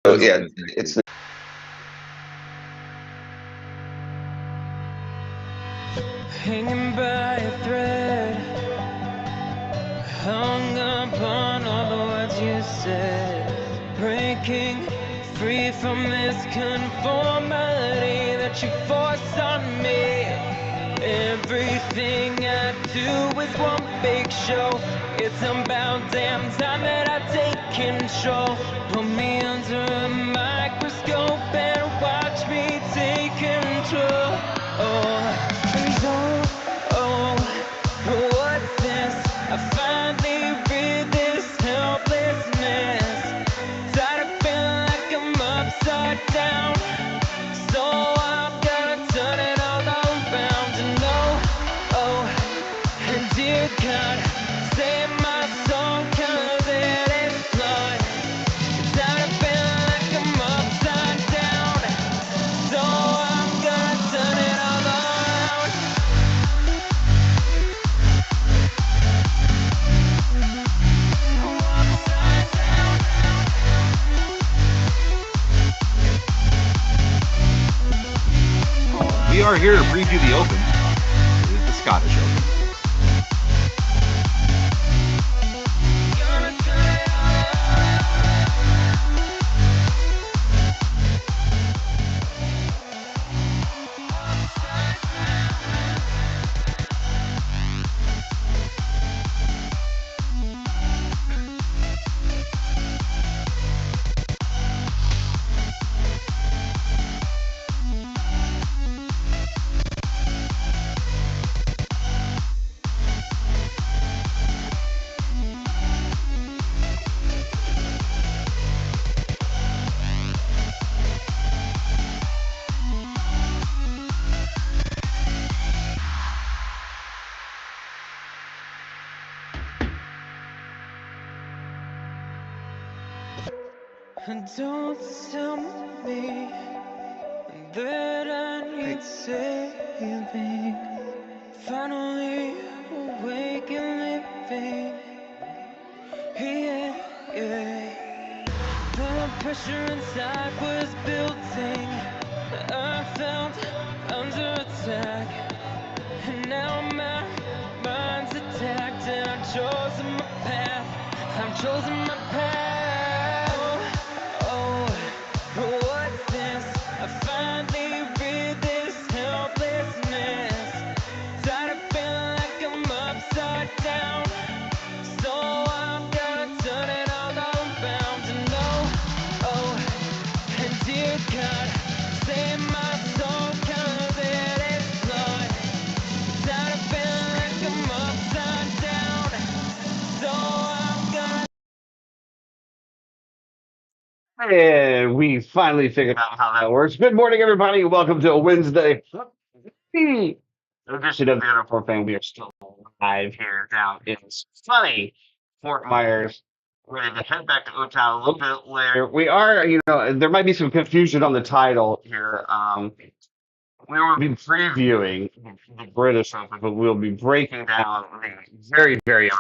So That's yeah, that's next it's week. Hanging by a thread, hung upon all the words you said, breaking free from this conformity that you force on me. Everything I do is one big show. It's about damn time that I take control. Put me under a microscope and watch me take control. And what's this? I finally read this helplessness. Tired of feeling like I'm upside down. So I'm gonna turn it all around and and dear God, save my soul 'cause it is flawed. Tired of feeling like I'm upside down. So I'm gonna turn it all around. We are here to preview the Open. It is the Scottish Open. Gonna turn it all around. And don't tell me that I need saving. Finally awake and living. Yeah. The pressure inside was building. I felt under attack. And now my mind's attacked. And I've chosen my path. I've chosen my path. What's this? I finally read this helplessness. Tired of feeling like I'm upside down. So I'm gonna turn it all around and and dear God, save my soul 'cause it is flawed. Tired of feeling like I'm upside down. So I'm gonna. and we finally figured out how that works. Good morning, everybody. Welcome to a Wednesday edition of the Uniform Fan. We are still live here down in sunny Fort Myers. Ready to head back to Otown a little bit later. We are, there might be some confusion on the title here. We will be previewing the British Open, but we'll be breaking down the very, very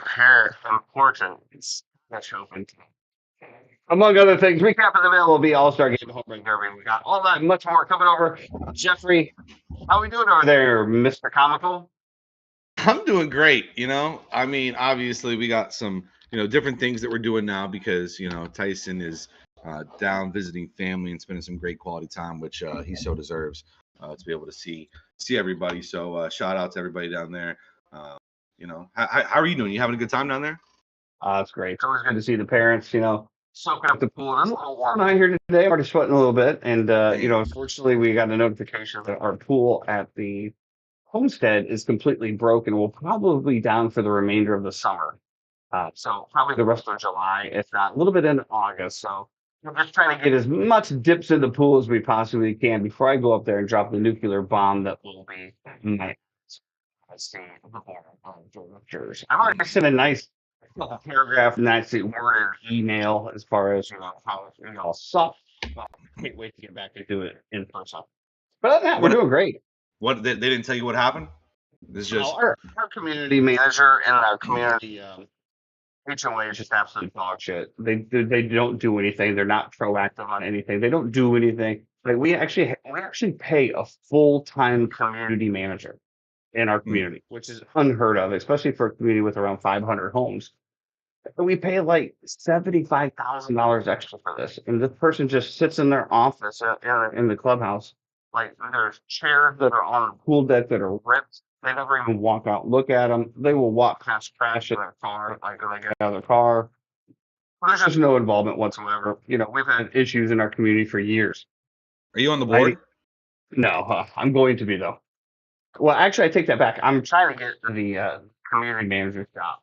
important Scottish Open. Among other things, recap of the MLB All-Star Game, Home Run Derby. We got all that and much more coming over. Jeffrey, how we doing over there, Mr. Comical? I'm doing great. I mean, obviously we got some, different things that we're doing now because Tyson is down visiting family and spending some great quality time, which he so deserves to be able to see everybody. So shout out to everybody down there. How are you doing? You having a good time down there? It's great. It's always good to see the parents, soaking up the pool. It's a little warm out here today. I'm already sweating a little bit. And, unfortunately, we got a notification that our pool at the homestead is completely broken. We'll probably be down for the remainder of the summer. So probably the rest of July, if not a little bit into August. So we're just trying to get as much dips in the pool as we possibly can before I go up there and drop the nuclear bomb that will be my directors. I've already sent a nice paragraph, nicely worded email as far as how it all sucks. But I can't wait to get back to do it in person. But other than that, we're doing great. What they didn't tell you what happened? This is just Our community manager and our community HOA is just absolute dog shit. They don't do anything. They're not proactive on anything. They don't do anything. Like we actually pay a full-time community manager in our Hmm. community, which is unheard of, especially for a community with around 500 homes. And we pay like $75,000 extra for this, and this person just sits in their office in the clubhouse. Like there's chairs that are on the pool deck that are ripped. They never even walk out and look at them. They will walk past trash in their car, like when they get out of their car. There's just no involvement whatsoever. We've had issues in our community for years. Are you on the I, board? no, I'm going to be though. Well, actually, I take that back. I'm trying to get the community manager's job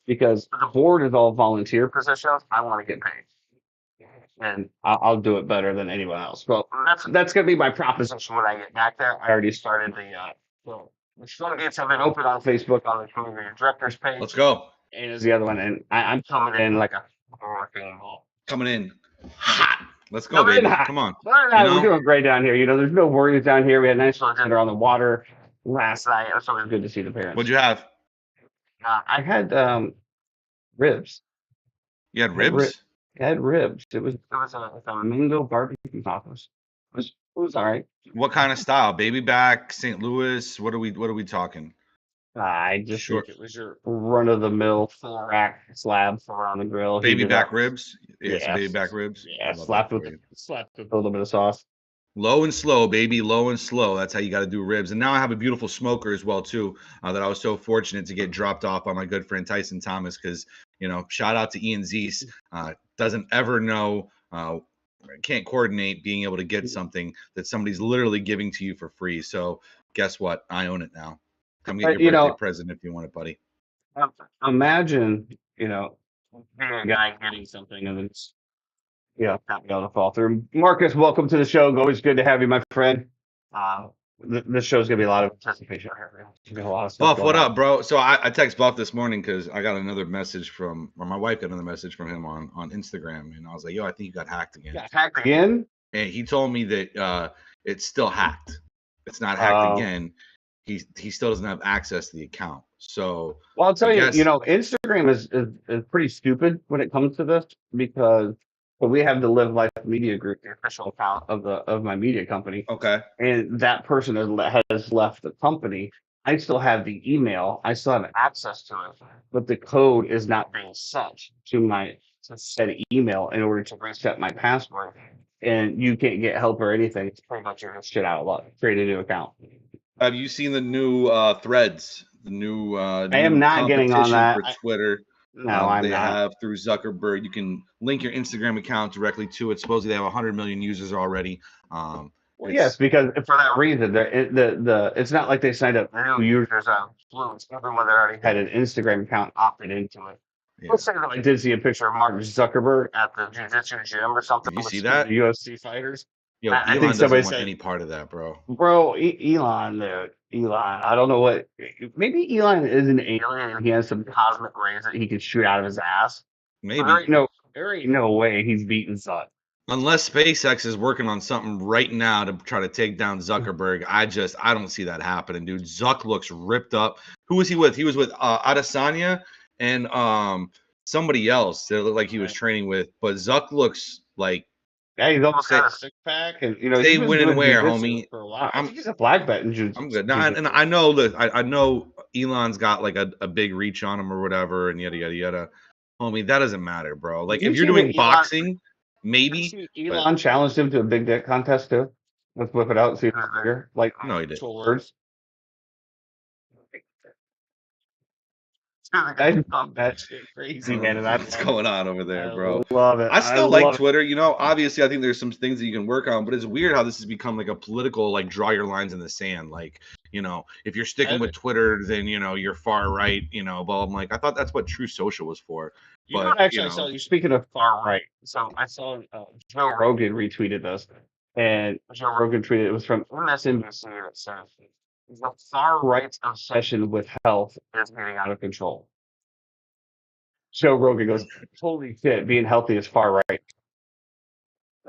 because the board is all volunteer positions. I want to get paid, and I'll do it better than anyone else. Well, that's going to be my proposition when I get back there. I already started the floodgates have been open on Facebook on the community directors page. Let's go. And is the other one, and I'm coming in like a wrecking ball. Coming in hot. Let's go, Coming in baby. hot. Come on. Well, no, You we're know? doing great down here. There's no worries down here. We had a nice little dinner on the water last night. It was always good to see the parents. What'd you have? I had ribs. You had I had ribs? I had ribs. It was a mango barbecue tacos. It was all right. What kind of style? Baby back, St. Louis? What are we talking? I just Sure. think it was your run of the mill full rack slab throw on the grill. Baby heated back up. ribs? Yeah, some Yes. baby back ribs. I Yeah, love slapped that with for you. a little bit of sauce. Low and slow, baby. Low and slow. That's how you got to do ribs. And now I have a beautiful smoker as well too. That I was so fortunate to get dropped off by my good friend Tyson Thomas because shout out to Ian Zeese. Doesn't ever know. Can't coordinate being able to get something that somebody's literally giving to you for free. So guess what? I own it now. Come get But, your birthday present if you want it, buddy. Imagine, being a guy getting something and then it's, not be able to fall through. Marcus, welcome to the show. Always good to have you, my friend. This show's gonna be a lot of anticipation here. There's gonna be a lot of stuff. Buff, what going on. up, bro? So I text Buff this morning because I got another message or my wife got another message from him on Instagram, and I was like, yo, I think you got hacked again. Got hacked again? And he told me that it's still hacked. It's not hacked again. He still doesn't have access to the account. So Well, I'll tell I you, guess- Instagram is pretty stupid when it comes to this because we have the Live Life Media Group, the official account of my media company, okay. and that person has left the company. I still have the email. I still have access to it, but the code is not being sent to said email in order to reset my password. And you can't get help or anything. It's pretty much your shit out of luck. Create a new account. Have you seen the new threads? The new I am not getting on competition that. for Twitter. No, I'm they not. have through Zuckerberg. You can link your Instagram account directly to it. Supposedly they have 100 million users already. Well, It's- yes, because for that reason, it's not like they signed up new users on Fluence. Everyone that already had an Instagram account opted into it. Yeah. Let's say that I did see a picture of Mark Zuckerberg at the jiu-jitsu gym or something. Did you with see some that? UFC fighters. Yo, I think Elon somebody doesn't want said- any part of that, bro. Bro, Elon, I don't know what. Maybe Elon is an alien and he has some cosmic rays that he can shoot out of his ass. Maybe. There ain't no way he's beating Zuck. Unless SpaceX is working on something right now to try to take down Zuckerberg, I don't see that happening, dude. Zuck looks ripped up. Who was he with? He was with Adesanya and somebody else that looked like he was training with. But Zuck looks like Yeah, he's almost Say- got a six pack, and say he was when and doing where, jiu-jitsu homie. For a while. I I'm- think he's a black belt in jiu-jitsu. I'm good. Now, and I know that I know Elon's got like a big reach on him or whatever, and yada yada yada. Homie, that doesn't matter, bro. Like You if you're see doing what Elon- boxing, maybe. Elon challenged him to a big dick contest too. Let's whip it out and see who's bigger. Like No, he didn't. actual words. I found that shit crazy, man. And What's going on over there, bro? Love it. I still like love it. Twitter. Obviously, I think there's some things that you can work on, but it's weird how this has become like a political, like draw your lines in the sand. Like, if you're sticking with Twitter, then you're far right. But I'm like, I thought that's what True Social was for. But Actually, I saw you speaking of far right. So I saw Joe Rogan retweeted this, and Joe Rogan tweeted it was from MSNBC. It says the far right's obsession with health is getting out of control. Joe Rogan goes, "Holy shit, being healthy is far right."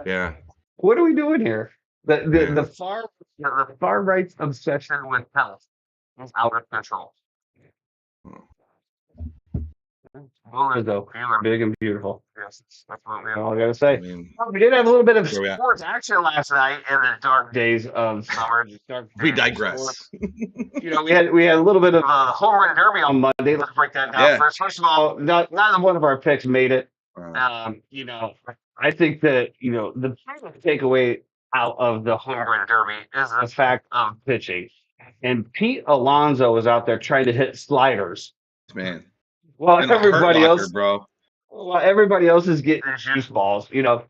Yeah, What are we doing here? Yeah. The far right's obsession with health is out of control. Boomers, though, you are big and beautiful. Yes, that's what we all got to I say. mean, Well, we did have a little bit of where we at? sports action last night in the dark days of summer. The dark We days of sports. digress. We had a little bit of a home run derby on Monday. Let's break that down Yeah. first. First of all, neither one of our picks made it. I think that the biggest takeaway out of the home run derby is the fact of pitching. And Pete Alonso was out there trying to hit sliders. Man. While And a Hurt everybody Locker, else, bro. while everybody else is getting juice balls. Give me a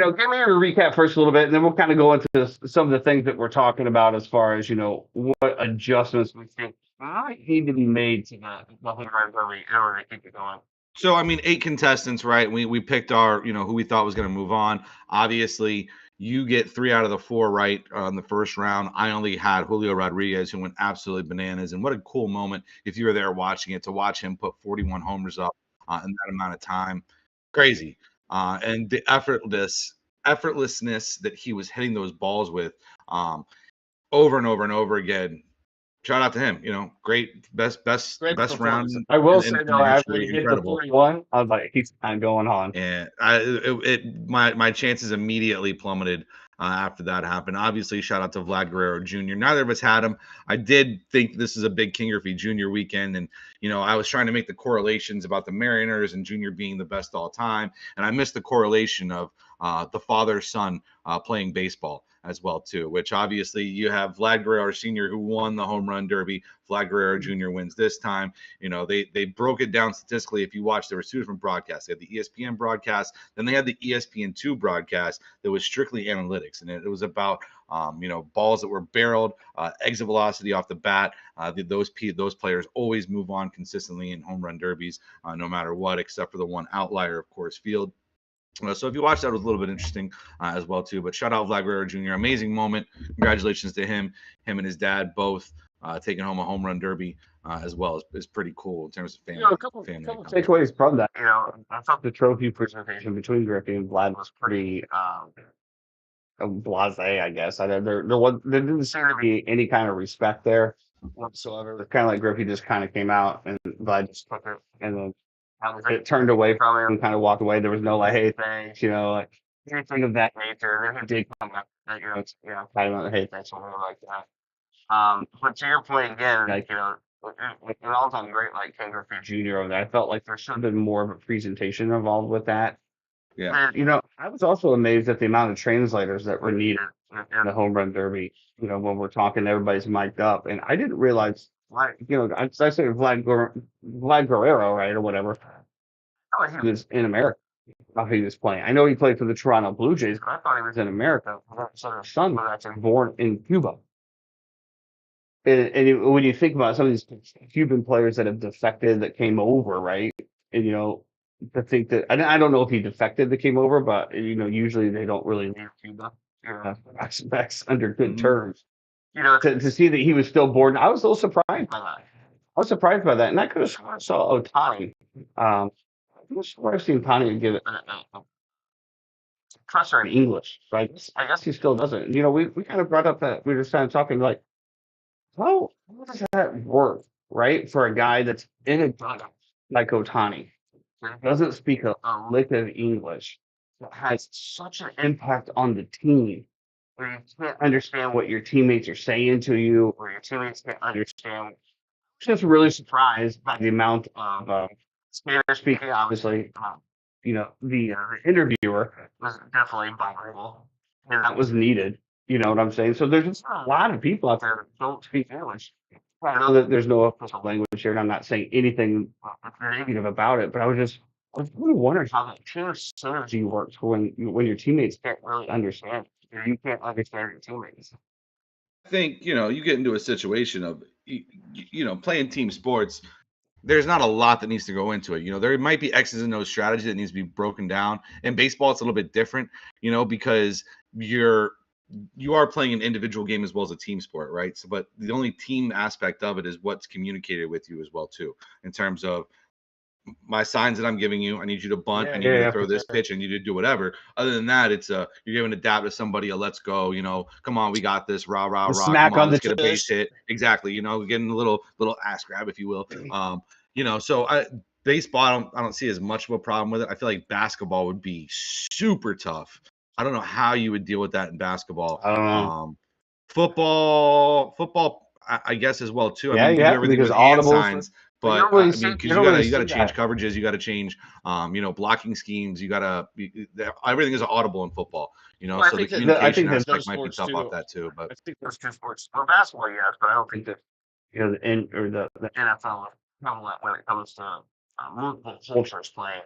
recap first a little bit, and then we'll kind of go into some of the things that we're talking about as far as what adjustments we think might need to be made to the home run derby in order to keep it going. So I mean, 8 contestants, right? We picked our, who we thought was going to move on. Obviously, you get 3 out of the 4 right on the first round. I only had Julio Rodriguez, who went absolutely bananas. And what a cool moment if you were there watching it, to watch him put 41 homers up in that amount of time. Crazy. And the effortlessness that he was hitting those balls with over and over and over again. Shout out to him. Great, best Great round. performance. I will in- say in though, after history. he hit the Incredible. 41, I was like, he's kind of going on. And my chances immediately plummeted after that happened. Obviously, shout out to Vlad Guerrero Jr. Neither of us had him. I did think this is a big King Griffey Jr. weekend, and I was trying to make the correlations about the Mariners and Jr. being the best all time, and I missed the correlation of the father-son playing baseball as well too, which obviously you have Vlad Guerrero Sr. who won the home run derby. Vlad Guerrero Jr. wins this time. They broke it down statistically. If you watch, there were 2 different broadcasts. They had the ESPN broadcast, then they had the ESPN2 broadcast that was strictly analytics, and it was about balls that were barreled, exit velocity off the bat. Those players always move on consistently in home run derbies, no matter what, except for the one outlier, of course, Field. So if you watch that, it was a little bit interesting as well too. But shout out Vlad Guerrero Jr. Amazing moment. Congratulations to him and his dad both taking home a home run derby as well is pretty cool in terms of family. A couple takeaways from that. I thought the trophy presentation between Griffey and Vlad was pretty blasé, I guess. There didn't seem to be any kind of respect there whatsoever. It was kind of like Griffey just kind of came out and Vlad just took it and then it turned away from him and kind of walked away. There was no like, hey, thanks, like anything of that nature. And then he did come up, kind of hey, thanks, something like that. But to your point again, like an all-time great like Ken Griffey Jr. over there, I felt like there should have been more of a presentation involved with that. Yeah. And, I was also amazed at the amount of translators that were needed in the home run derby. When we're talking, everybody's mic'd up, and I didn't realize. I say Vlad Guerrero, right, or whatever. I thought he was in America. I thought he was playing. I know he played for the Toronto Blue Jays, but I thought he was in America. So his son was actually born in Cuba. And when you think about some of these Cuban players that have defected, that came over, right, and to think that I don't know if he defected that came over, but usually they don't really leave Cuba. Back under good terms. To see that he was still born, I was a little surprised by that. And I could have saw Ohtani. I'm not sure I've seen Ohtani give it a presser in English, right? I guess he still doesn't. We kind of brought up that we were just kind of talking like, how does that work, right? For a guy that's in a dugout like Ohtani, that doesn't speak a lick of English, that has such an impact on the team, where you can't understand what your teammates are saying to you, or your teammates can't understand. I was just really surprised by the amount of Spanish speaking. Obviously, the interviewer was definitely bilingual, and that was needed. You know what I'm saying? So there's just a lot of people out there that don't speak English. I know that there's no official language here, and I'm not saying anything negative about it, but I was really wondering how that team synergy works when your teammates can't really understand, or you can't understand your teammates. I think you get into a situation of playing team sports. There's not a lot that needs to go into it. There might be X's and O's strategy that needs to be broken down. In baseball, it's a little bit different, because you are playing an individual game as well as a team sport, right? So, but the only team aspect of it is what's communicated with you as well too, in terms of my signs that I'm giving you. I need you to bunt. I need you to throw this pitch. I need you to do whatever. Other than that, it's you're giving a dab to somebody. A let's go. Come on, we got this. Rah rah rah. Smack Come on, on let's the get a base tush. hit. Exactly. Getting a little ass grab, if you will. So baseball, I don't see as much of a problem with it. I feel like basketball would be super tough. I don't know how you would deal with that in basketball. I don't know. Football, I guess as well too. I Yeah, mean, you you do have to everything because with hand audibles. signs, But you but don't really I see- mean, because you don't really you got to see change that. coverages, you got to change, blocking schemes. You got to everything is audible in football. Well, I So the think that- I communication think that aspect those might be sports tough too- off that too. But I think those two sports, well, basketball, yes, but I don't think that the NFL is prevalent when it comes to multiple cultures playing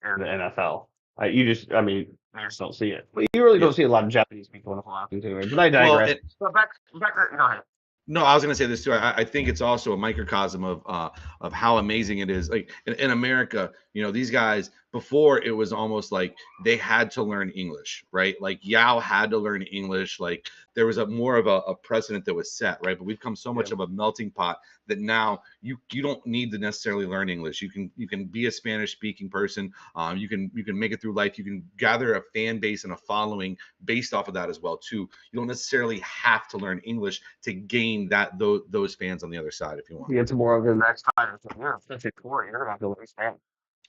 in the NFL. You just don't see it. But you really don't see a lot of Japanese people in the hockey too. But I digress. But back, go ahead. No, I was going to say this too. I think it's also a microcosm of how amazing it is. Like in America, these guys before it was almost like they had to learn English, right? Like Yao had to learn English. Like there was more of a precedent that was set, right? But we've come so much of a melting pot that now you don't need to necessarily learn English. You can be a Spanish speaking person. You can make it through life. You can gather a fan base and a following based off of that as well too. You don't necessarily have to learn English to gain those fans on the other side if you want. Get to more of the next time. You're 54. You're about to lose fans.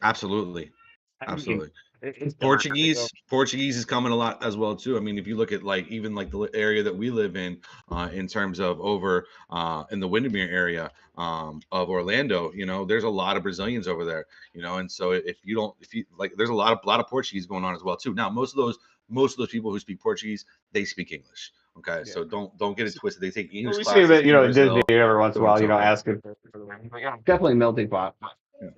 Absolutely. Absolutely. It's Portuguese is coming a lot as well too. I mean, if you look at even the area that we live in terms of over in the Windermere area of Orlando, there's a lot of Brazilians over there, and so if you there's a lot of Portuguese going on as well too. Now, most of those people who speak Portuguese, they speak English. Okay, so don't get it twisted. They take English we classes. see it, in Brazil. Disney every once in a while, asking for definitely melting pot.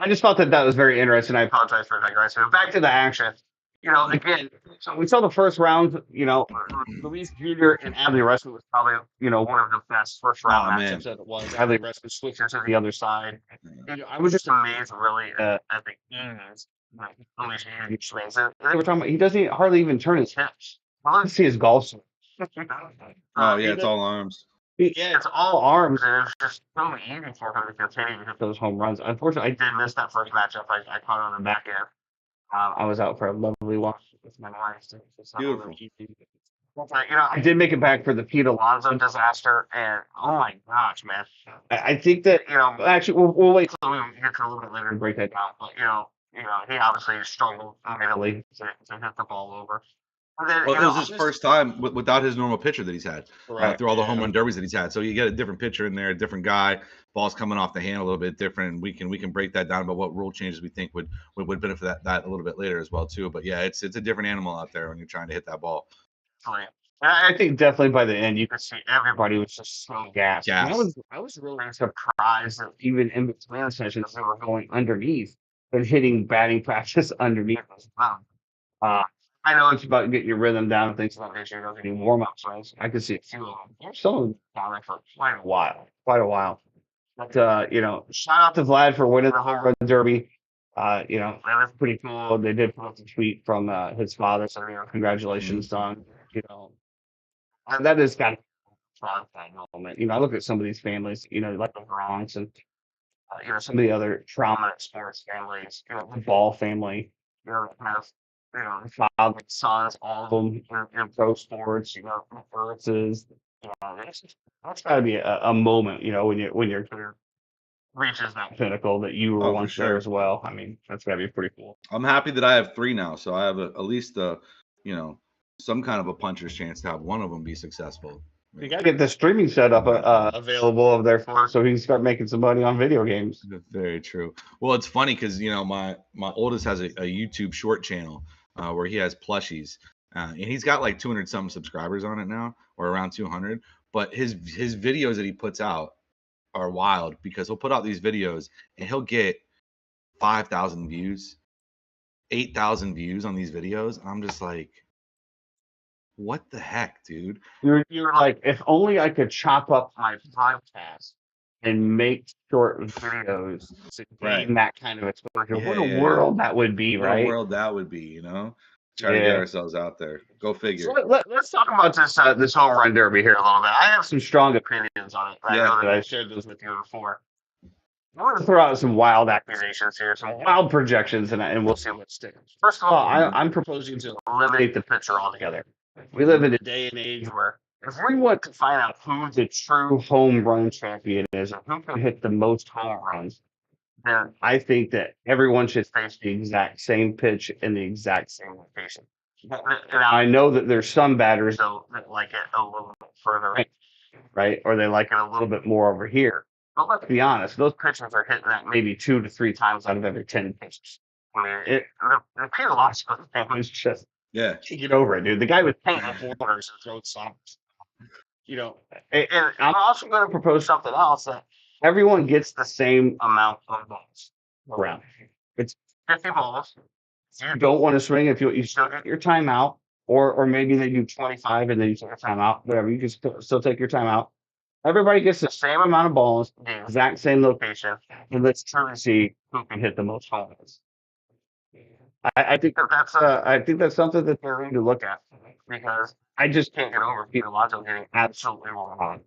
I just thought that was very interesting. I apologize for digressing. Back to the action. Again, so we saw the first round. Luis Jr. and Adley Rushman was probably, one of the best first round matchups that it was. Adley Rushman switching to the other side. I was just amazed, really, at the ease Luis Jr. swings. And they were talking about he doesn't hardly even turn his hips. I love to see his golf swing. Oh yeah, it's all arms. Yeah, it's all arms, and it's just so easy for him to continue to hit those home runs. Unfortunately, I did miss that first matchup. I caught on the back end. I was out for a lovely walk with my wife. So beautiful. But, I did make it back for the Pete Alonso disaster, and oh my gosh, man! I think that actually we'll wait till we get to a little bit later and break that down. But he obviously struggled mightily to hit the ball over. Then, it was his first time without his normal pitcher that he's had through all the home run derbies that he's had. So you get a different pitcher in there, a different guy. Ball's coming off the hand a little bit different. We can break that down about what rule changes we think would benefit that a little bit later as well too. But yeah, it's a different animal out there when you're trying to hit that ball. And I think definitely by the end you could see everybody was just so gassed. I was really surprised that even in between sessions they were going underneath and hitting batting practice underneath as well. I know it's about getting your rhythm down and things like that. You're not getting warm ups, right? I could see a few of them. There's some of them down there for quite a while. But shout out to Vlad for winning the home run derby. That was pretty cool. They did post a tweet from his father, so congratulations, son. And that is kind of fun that moment. I look at some of these families, like the Bronx and some of the other trauma sports families, the Ball family, that have father, sons, all of them in pro sports, versus, that's got to be a moment, when your career reaches that pinnacle that you were once there as well. I mean, that's got to be pretty cool. I'm happy that I have 3 now, so I have at least some kind of a puncher's chance to have one of them be successful. You got to get the streaming setup available of their phone so he can start making some money on video games. Very true. Well, it's funny because my oldest has a YouTube short channel where he has plushies, and he's got like 200 something subscribers on it now, or around 200. But his videos that he puts out are wild because he'll put out these videos and he'll get 5,000 views, 8,000 views on these videos. And I'm just like, what the heck, dude? You're like, if only I could chop up my podcast and make short videos to gain that kind of exposure. What a world that would be, right? What a world that would be, Try to get ourselves out there. Go figure. So let's talk about this home run derby here a little bit. I have some strong opinions on it. I know that I shared those with you before. I want to throw out some wild accusations here, some wild projections, and we'll see what sticks. First of all, I'm proposing to eliminate the pitcher altogether. We live in a day and age where if we want to find out who the true home run champion is and who can hit the most home runs, then I think that everyone should face the exact same pitch in the exact same location. Now, I know that there's some batters though that like it a little bit further in, right? Or they like it a little bit more over here. But let's be honest, those pitchers are hitting that maybe 2 to 3 times out of every 10 pitches. I mean, the Pete thing was just Yeah. get over it, dude. The guy was paying orders and throwing socks. You know, and I'm also going to propose something else that everyone gets the same amount of balls around. It's 50 balls. If you don't want to swing, if you still get your timeout, or maybe they do 25 and then you take a timeout, whatever. You can still take your timeout. Everybody gets the same amount of balls, the exact same location, and let's try to see who can hit the most home runs. I think that's something that they're going to look at because I just can't get over Peter Alonso getting absolutely wrong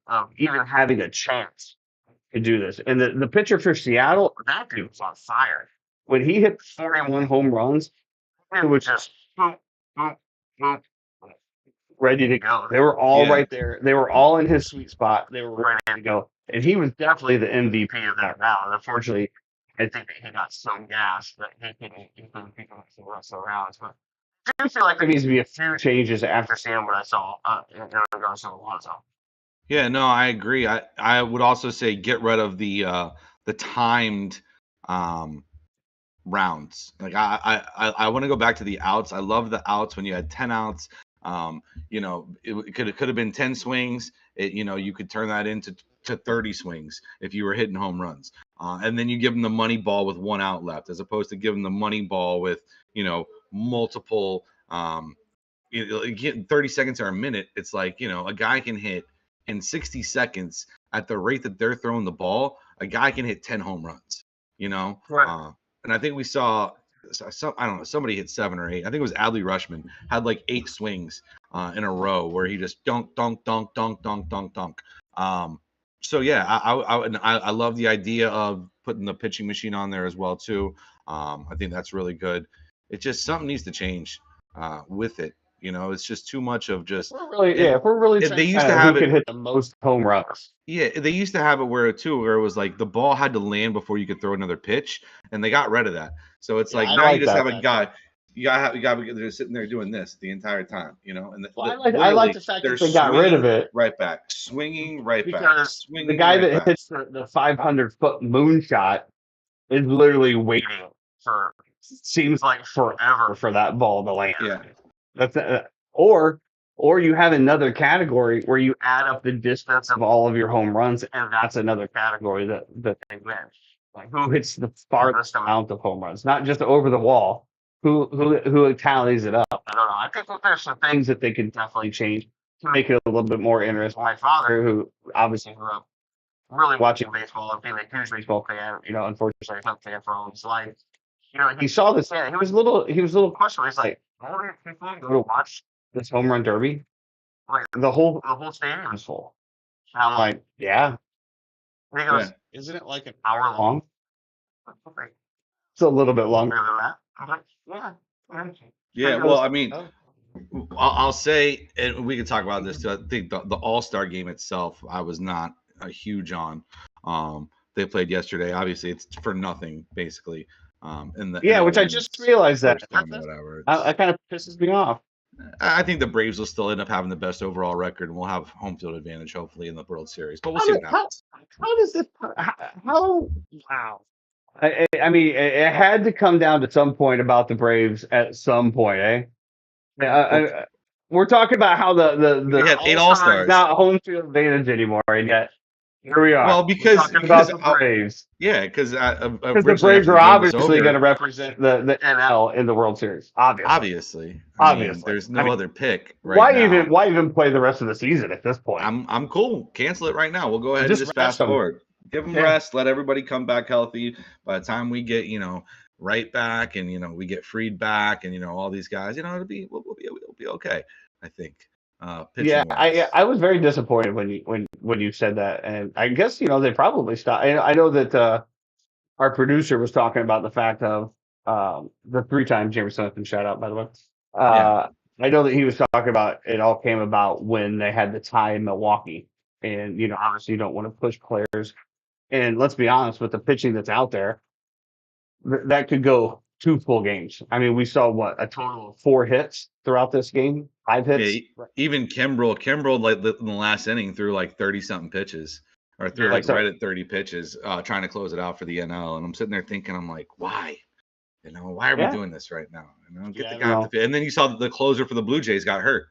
of even having a chance to do this. And the pitcher for Seattle, that dude was on fire. When he hit 41 home runs, it was just boop, boop, boop, ready to go. They were all Yeah. right there. They were all in his sweet spot. They were ready to go. And he was definitely the MVP of that round. Unfortunately, I think that he got so gassed that he couldn't pick up the rest of the rounds. But I do feel like there needs to be a few changes after seeing what I saw in regards to Alonso. Yeah, no, I agree. I would also say get rid of the timed rounds. Like I want to go back to the outs. I love the outs when you had 10 outs. You know, it could have been 10 swings. You know, you could turn that into 30 swings if you were hitting home runs. And then you give them the money ball with 1 out left, as opposed to giving the money ball with, you know, multiple getting 30 seconds or a minute. It's like, you know, a guy can hit in 60 seconds at the rate that they're throwing the ball. A guy can hit 10 home runs, you know? Right. And I think we saw I don't know, somebody hit 7 or 8. I think it was Adley Rushman had like 8 swings in a row where he just dunk. So yeah, I love the idea of putting the pitching machine on there as well too. I think that's really good. It just something needs to change with it. You know, it's just too much of just. If we're really they trying used to to who have can it. hit the most home runs. Yeah, they used to have it where it was like the ball had to land before you could throw another pitch, and they got rid of that. So it's like I now like you just that have a back guy. You gotta be they're sitting there doing this the entire time, you know. And Well, I like the fact that they got rid of it right back, swinging right back, because swinging the guy right that back. hits the 500-foot moonshot is literally waiting for seems like forever for that ball to land. Yeah. That's or you have another category where you add up the distance of all of your home runs, and that's another category that they win. Like who hits the farthest amount of home runs, not just over the wall. Who tallies it up? I don't know. I think that there's some things that they can definitely change to make it a little bit more interesting. My father, who obviously grew up really watching baseball and being a huge baseball fan, you know, unfortunately he's not a fan for all his life. You know, he saw this and he was a little questionable. He's like, all these people go to watch this home run derby? Like the whole stadium is full. And I'm like, yeah. And he goes, isn't it like an hour long? It's a little bit longer than that. I'm like, yeah. Yeah, well, I mean, I'll say, and we can talk about this too. I think the All-Star game itself, I was not a huge on. They played yesterday. Obviously, it's for nothing, basically. Which I just realized that. Whatever. That kind of pisses me off. I think the Braves will still end up having the best overall record, and we'll have home field advantage, hopefully, in the World Series. But we'll see what happens. How does this? How? Wow. I mean, it had to come down to some point about the Braves at some point, eh? We're talking about how the we had 8 All-Stars, not home field advantage anymore, and yet here we are. Well, because about the Braves. Yeah, because the Braves are obviously going to represent the NL in the World Series. Obviously. I mean, there's no other pick right now. Why even play the rest of the season at this point? I'm cool. Cancel it right now. We'll go ahead and just fast forward. Give them rest. Let everybody come back healthy. By the time we get, you know, right back, and you know we get freed back, and you know all these guys, you know, we'll be okay. I think. I was very disappointed when you said that, and I guess you know they probably stopped. I know that our producer was talking about the fact of the 3-time James Smith, shout out by the way. I know that he was talking about it all came about when they had the tie in Milwaukee, and you know obviously you don't want to push players And let's be honest, with the pitching that's out there, that could go 2 full games. I mean, we saw what, a total of 4 hits throughout this game, 5 hits. Yeah, even Kimbrel, like in the last inning, threw like 30 something pitches, or threw Yeah, like so- right at 30 pitches, trying to close it out for the NL. And I'm sitting there thinking, I'm like, why? Why are Yeah. we doing this right now? Get Yeah, the I guy know. off the field. And then you saw that the closer for the Blue Jays got hurt.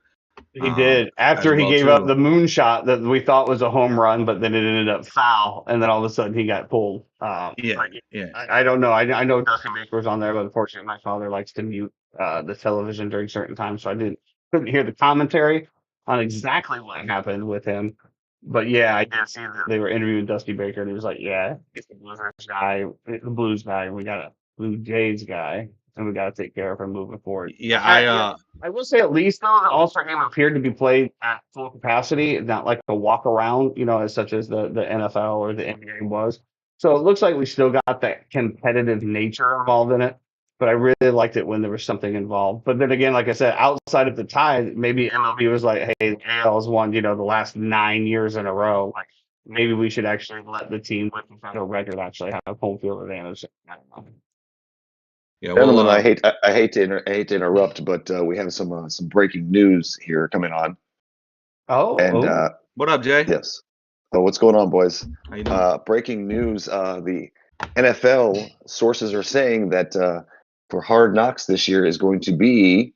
He did. After as he well, gave too. up the moonshot that we thought was a home run, but then it ended up foul, and then all of a sudden he got pulled. Yeah, Like, yeah. I don't know. I know Dusty Baker was on there, but unfortunately, my father likes to mute the television during certain times, so couldn't hear the commentary on exactly what happened with him. But yeah, I did see that they were interviewing Dusty Baker, and he was like, "Yeah, it's the Blues guy. We got a Blue Jays guy, and we got to take care of him moving forward." Yeah, I will say at least though the All-Star game appeared to be played at full capacity, not like a walk around, as such as the NFL or the NBA was. So it looks like we still got that competitive nature involved in it. But I really liked it when there was something involved. But then again, like I said, outside of the tie, maybe MLB was like, hey, the AL's won, the last 9 years in a row. Like maybe we should actually let the team with the federal record actually have home field advantage. I don't know. yeah. Gentlemen, Well, I hate to interrupt, but we have some breaking news here coming on. And what up, Jay? yes, so what's going on, boys? How you doing? Breaking news: the NFL sources are saying that for Hard Knocks this year is going to be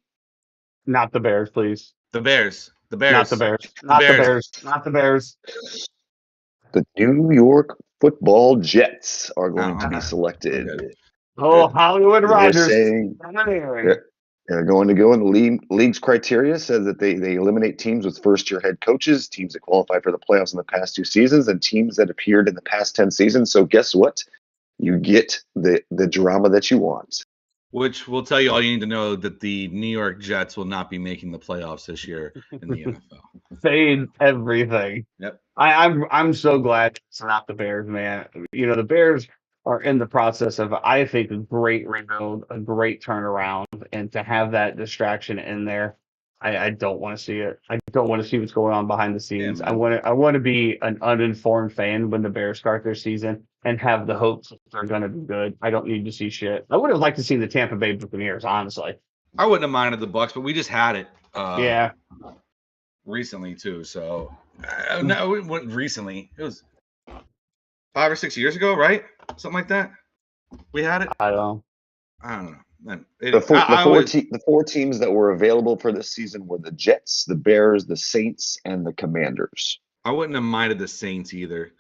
not the Bears, please. The Bears. Not the Bears. Not the Bears. Not the Bears. the New York Football Jets are going to be selected. Okay. Oh, Hollywood They're Rodgers. saying they're going to go in the league's criteria says that they eliminate teams with first-year head coaches, teams that qualified for the playoffs in the past 2 seasons, and teams that appeared in the past 10 seasons. So guess what? You get the drama that you want. Which will tell you all you need to know, that the New York Jets will not be making the playoffs this year in the NFL. Fade everything. Yep. I'm so glad it's not the Bears, man. The Bears are in the process of, I think, a great rebuild, a great turnaround, and to have that distraction in there, I don't want to see it. I don't want to see what's going on behind the scenes. Yeah, I want to be an uninformed fan when the Bears start their season and have the hopes that they're going to be good. I don't need to see shit. I would have liked to see the Tampa Bay Buccaneers, honestly. I wouldn't have minded the Bucks, but we just had it. Yeah. Recently too. So no, it wasn't recently. It was 5 or 6 years ago, right? Something like that. We had it. I don't know. Man, The four teams that were available for this season were the Jets, the Bears, the Saints, and the Commanders. I wouldn't have minded the Saints either.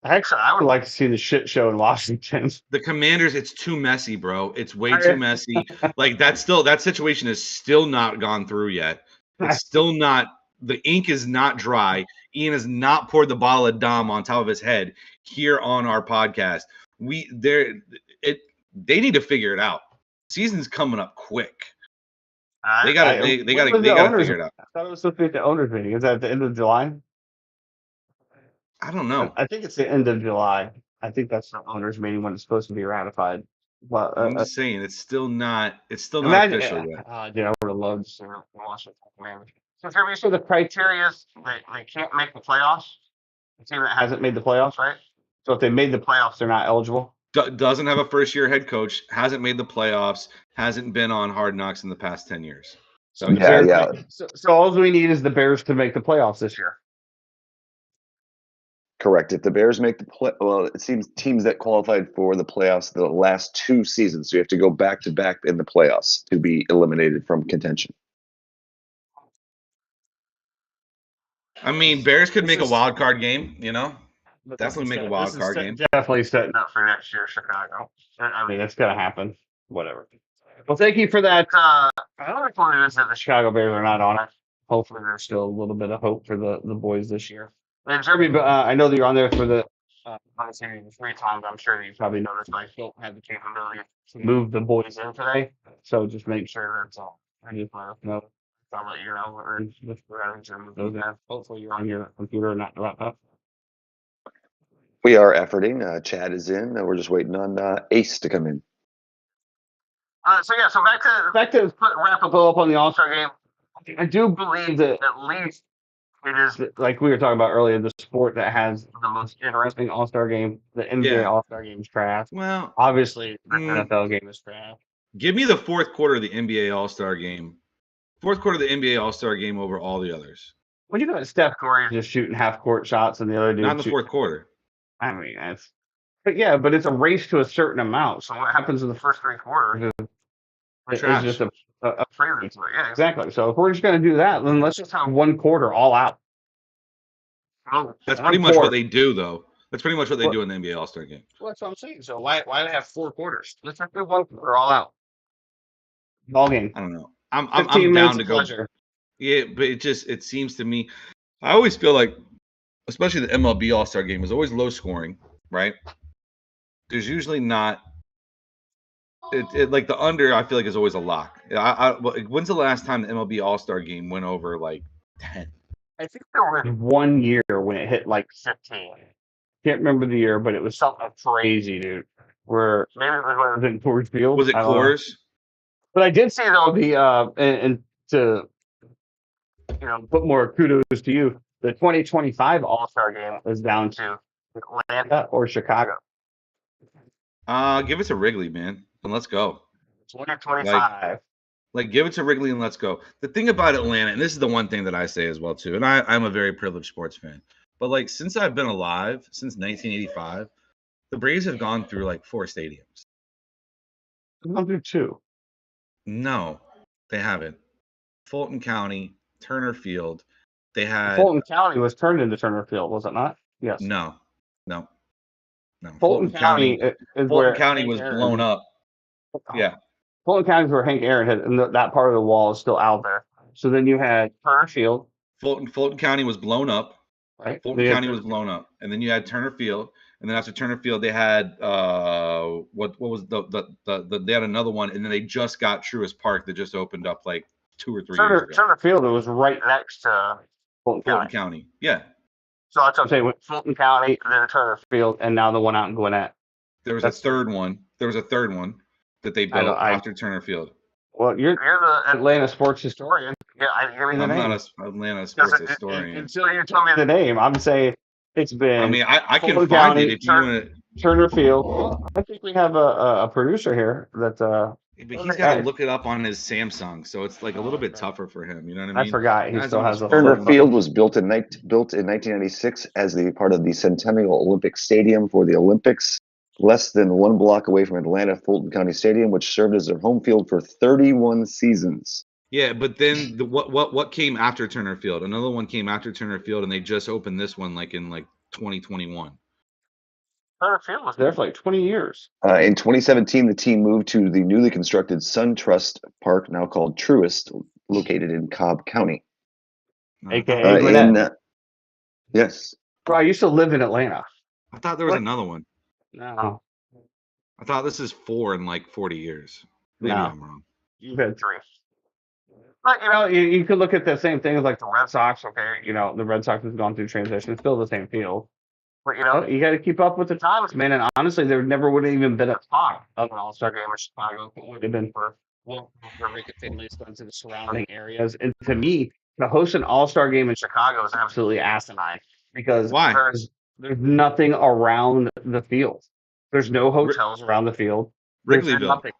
Actually, I would like to see the shit show in Washington. The Commanders, it's too messy, bro. It's way too messy. Like that situation is still not gone through yet. It's still not. The ink is not dry. Ian has not poured the bottle of Dom on top of his head here on our podcast. They need to figure it out. Season's coming up quick. They gotta figure it out. I thought it was supposed to be at the owners meeting. Is that at the end of July? I don't know. I think it's the end of July. I think that's the owners meeting when it's supposed to be ratified. Well, I'm just saying it's still not official yet. Dude, I would have loved to see Washington Commanders. So for me, so the criteria is they can't make the playoffs. The team that hasn't made the playoffs, right? So if they made the playoffs, they're not eligible. Doesn't have a first-year head coach, hasn't made the playoffs, hasn't been on Hard Knocks in the past 10 years. So So all we need is the Bears to make the playoffs this year. Correct. If the Bears make it seems teams that qualified for the playoffs the last 2 seasons, so you have to go back to back in the playoffs to be eliminated from contention. I mean, Bears could make a wild card game, Definitely make a wild card game. Definitely setting up for next year, Chicago. I mean, it's going to happen. Whatever. Well, thank you for that. Another point is that the Chicago Bears are not on it. Hopefully, there's still a little bit of hope for the boys this year. And Jeremy, I know that you're on there for the free time, but I'm sure you probably noticed I don't have the capability to move the boys in today. So just make sure that's all. I just let us know. I'll let you know or just move those in. Hopefully, you're on your computer and not the laptop. We are efforting. Chad is in. We're just waiting on Ace to come in. So back to wrap up on the All-Star game. I do believe that at least it is like we were talking about earlier, the sport that has the most interesting All-Star game. The NBA Yeah. All-Star game is trash. Well, Obviously, the Mm. NFL game is trash. give me the fourth quarter of the NBA All-Star game. Fourth quarter of the NBA All-Star game over all the others. When you got Steph Curry just shooting half-court shots and the other dude Not in the shooting- fourth quarter. I mean, but it's a race to a certain amount. So what happens in the first three quarters is Trash. just a prelude to it. Yeah, exactly. So if we're just going to do that, then let's just have one quarter all out. That's One pretty much quarter. what they do, though. That's pretty much what they What- do in the NBA All-Star game. Well, that's what I'm saying. So why do they have four quarters? Let's just do one quarter all out. Ball game. I don't know. I'm 15 minutes down to of go. pleasure. Yeah, but it seems to me, I always feel like, especially the MLB All-Star game is always low scoring, right? There's usually not. It like the under. I feel like is always a lock. When's the last time the MLB All-Star game went over like 10? I think there was one year when it hit like 15. Can't remember the year, but it was something crazy, dude. Where maybe it was when it was in Coors Field. Was it I don't know. Coors? But I did see though and to put more kudos to you, the 2025 All-Star game is down to Atlanta or Chicago. Give it to Wrigley, man, and let's go. 2025. Like, give it to Wrigley and let's go. The thing about Atlanta, and this is the one thing that I say as well too, and I'm a very privileged sports fan, but like since I've been alive, since 1985, the Braves have gone through like 4 stadiums. I'll do 2. No, they haven't. Fulton County, Turner Field. They had Fulton County was turned into Turner Field, was it not? Yes. no. Fulton County is where Fulton County Hank was Aaron- blown up. Yeah. Fulton County is where Hank Aaron had, and that part of the wall is still out there. So then you had Turner Field, Fulton County was blown up. right? Fulton Then you had- County was blown up, and then you had Turner Field, and then after Turner Field, they had what was the they had another one, and then they just got Truist Park that just opened up like 2 or 3 years ago. Turner Field was right next to Fulton Fulton County. County, yeah. So that's what I'm saying. With Fulton County, then Turner Field, and now the one out in Gwinnett. There was That's- a third one. There was a third one that they built after Turner Field. Well, you're the Atlanta sports historian. Yeah, give me the I'm name. not an Atlanta sports Because historian. until you tell me the name, I'm saying it's been I mean, I can Fulton find County, it if you want to. Turner Field. Well, I think we have a producer here that But he's got to look it up on his Samsung, so it's like a little bit tougher for him. You know what I I mean? forgot he Guys still on has his a phone. Turner phone. Field was built in 1996 as the part of the Centennial Olympic Stadium for the Olympics. Less than 1 block away from Atlanta, Fulton County Stadium, which served as their home field for 31 seasons. Yeah, but then what came after Turner Field? Another one came after Turner Field, and they just opened this one like in 2021. Turner Field was there for like 20 years. In 2017, the team moved to the newly constructed SunTrust Park, now called Truist, located in Cobb County. AKA Gwinnett. Yes. Bro, I used to live in Atlanta. I thought there was What? another one. No, I thought this is 4 in like 40 years. Maybe No. I'm wrong. you've had 3. But you could look at the same thing as like the Red Sox. Okay, the Red Sox has gone through transition. It's still the same field. But you got to keep up with the times, man. And honestly, there never would have even been a talk of an All-Star game in Chicago. It would have been for Rickett families going to the surrounding areas. And to me, to host an All-Star game in Chicago is absolutely asinine because Why? there's nothing around the field. There's no hotels around the field. There's Wrigleyville. nothing.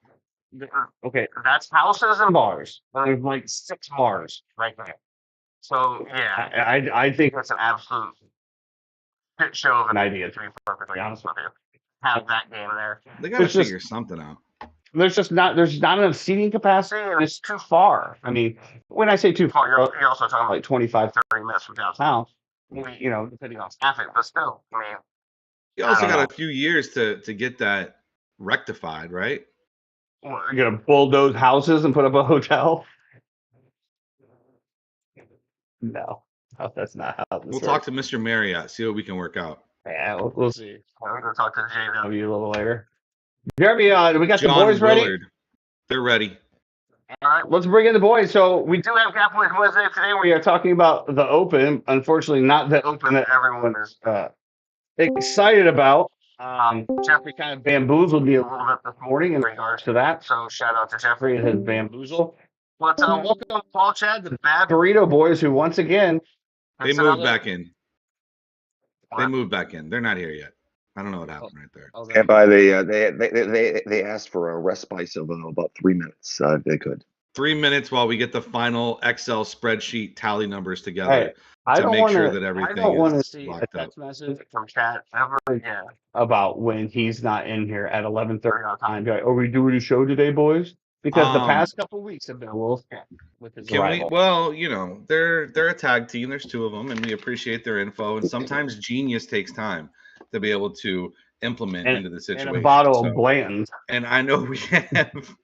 Okay, that's houses and bars. There's like 6 bars right there. So yeah, I think that's an absolute shit show of an idea. To be perfectly honest with you, have that game there. They got to It's just- figure something out. There's not enough seating capacity, and it's too far. I mean, when I say too far, you're also talking like 25, 30 minutes from downtown. Maybe, depending on traffic, but still, I mean, You also I got don't a few years to get that rectified, right? you're gonna bulldoze houses and put up a hotel. No, that's not how this We'll works. talk to Mr. Marriott, see what we can work out. Yeah, we'll see. We're gonna talk to JW a little later. Jeremy, we got John the boys ready. Willard. They're ready. All right, let's bring in the boys. So we do have Catholic Wednesday today. We are talking about the Open. Unfortunately, not the Open that everyone is excited about. Jeffrey kind of bamboozled me a little bit this morning in regards to that. So shout out to Jeffrey and his bamboozle. But welcome Paul Chad, the Bad Burrito Boys, who once again They That's moved another- back in. They What? moved back in. They're not here yet. I don't know what happened right there. Oh, And by they asked for a respite of about 3 minutes. If they could. 3 minutes while we get the final Excel spreadsheet tally numbers together. Hey, I to don't make want sure to. that I everything don't want to is see a locked up. text message from chat ever again about when he's not in here at 11:30 our time. Be like, "Are we doing a show today, boys?" Because the past couple weeks have been a little sketchy with his Can we? arrival. Well, they're a tag team. There's 2 of them, and we appreciate their info. And sometimes genius takes time to be able to implement into the And situation. a bottle So- of Blanton's. and I know we have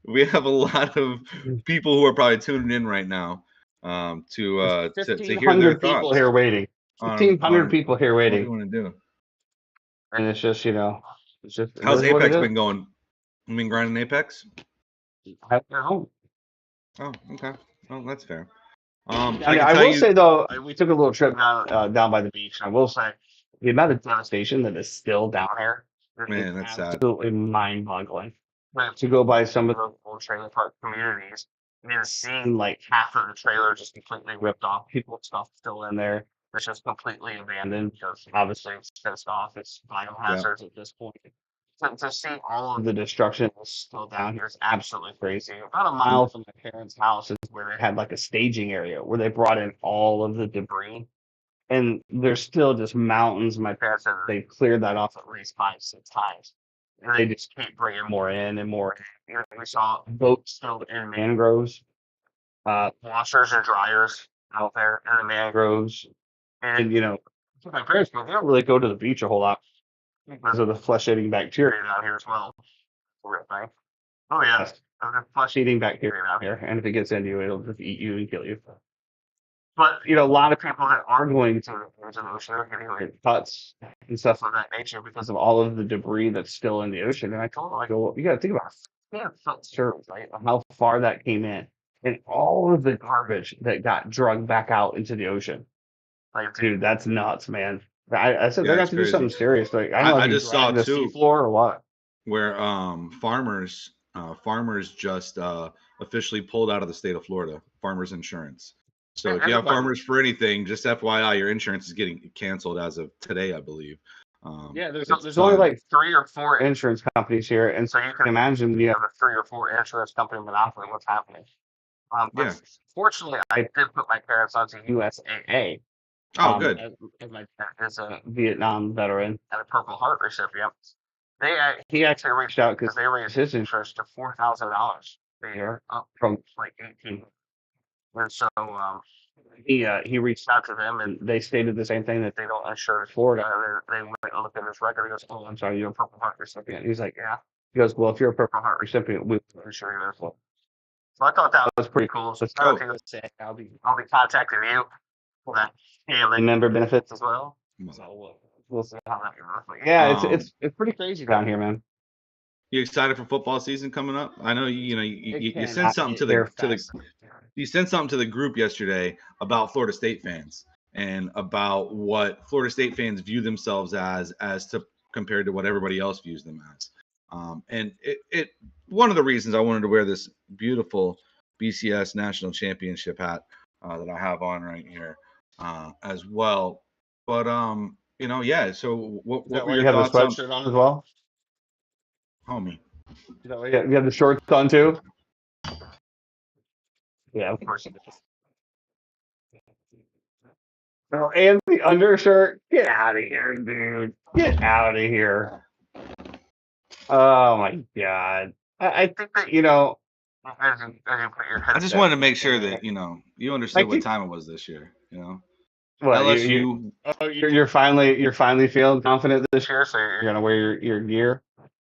we have a lot of people who are probably tuning in right now to hear their 1,500 people thoughts here waiting. on 1,500 people here what we waiting, want to do. and it's just it's just. it How's is what it Apex is. been going? You been grinding Apex? I don't know. Oh, okay. Well, that's fair. I can tell will you- say though, we took a little trip down by the beach. I will say the amount of devastation that is still down here Man, is that's sad. absolutely mind-boggling. But to go by some of those old trailer park communities and seeing like half of the trailer just completely ripped off, people's stuff still in there. It's just completely abandoned because obviously it's fenced off. It's biohazards at this point. To see all of the destruction that's still down here is absolutely crazy. About a mile from my parents' house is where they had like a staging area where they brought in all of the debris. And there's still just mountains. My parents said that they've cleared that off at least 5-6 times. And they just keep bringing more in and more in. We saw boats still in mangroves, washers and dryers out there in the mangroves. And, my parents go, they don't really go to the beach a whole lot because of the flesh-eating bacteria down here as well. Real thing. Oh yes, the flesh-eating bacteria down here, and if it gets into you, it'll just eat you and kill you. But a lot of people that are going to the ocean are getting like cuts and stuff of that nature because of all of the debris that's still in the ocean. And I told them, I go, well, you got to think about right? How far that came in, and all of the garbage that got drugged back out into the ocean. Like, dude, that's nuts, man. I said Yeah, they're gonna it's have to do crazy. something serious. Like I don't know I if you just saw drag the too seafloor or what. where farmers just officially pulled out of the state of Florida, farmers insurance. So if you have farmers for anything, just FYI, your insurance is getting canceled as of today, I believe. Yeah, there's it's only done. like 3 or 4 insurance companies here, and so you can imagine when you have a 3 or 4 insurance company monopoly, what's happening. Yeah. Fortunately, I did put my parents onto USAA. Oh, good. As my dad is a Vietnam veteran and a Purple Heart recipient. He actually reached out because they raised his insurance to $4,000 a year, up from like 18. And so he reached out to them, and they stated the same thing, that they don't insure Florida. And they went and looked at his record. He goes, "Oh, I'm sorry, you're a Purple Heart recipient." He's like, "Yeah." He goes, "Well, if you're a Purple Heart recipient, we will insure you as well." So I thought that was pretty cool. So Oh. I'll be contacting you for that family member benefits as well. So we'll see how that goes. But yeah, it's pretty crazy down here, man. You excited for football season coming up? I know you It sent cannot something get to there the fast. you sent something to the group yesterday about Florida State fans and about what Florida State fans view themselves as to compared to what everybody else views them as. And it one of the reasons I wanted to wear this beautiful BCS national championship hat that I have on right here as well. But yeah. So what were you your have the thoughts sweatshirt on as well? on homie? You have the shorts on too? Yeah, of course you do. Oh, and the undershirt. Get out of here, dude. Get out of here. Oh my god. I think that as you put your I just headset wanted to make sure in that there- you understood Like what you- time it was this year. What, LSU. you're finally feeling confident this year, so you're gonna wear your gear.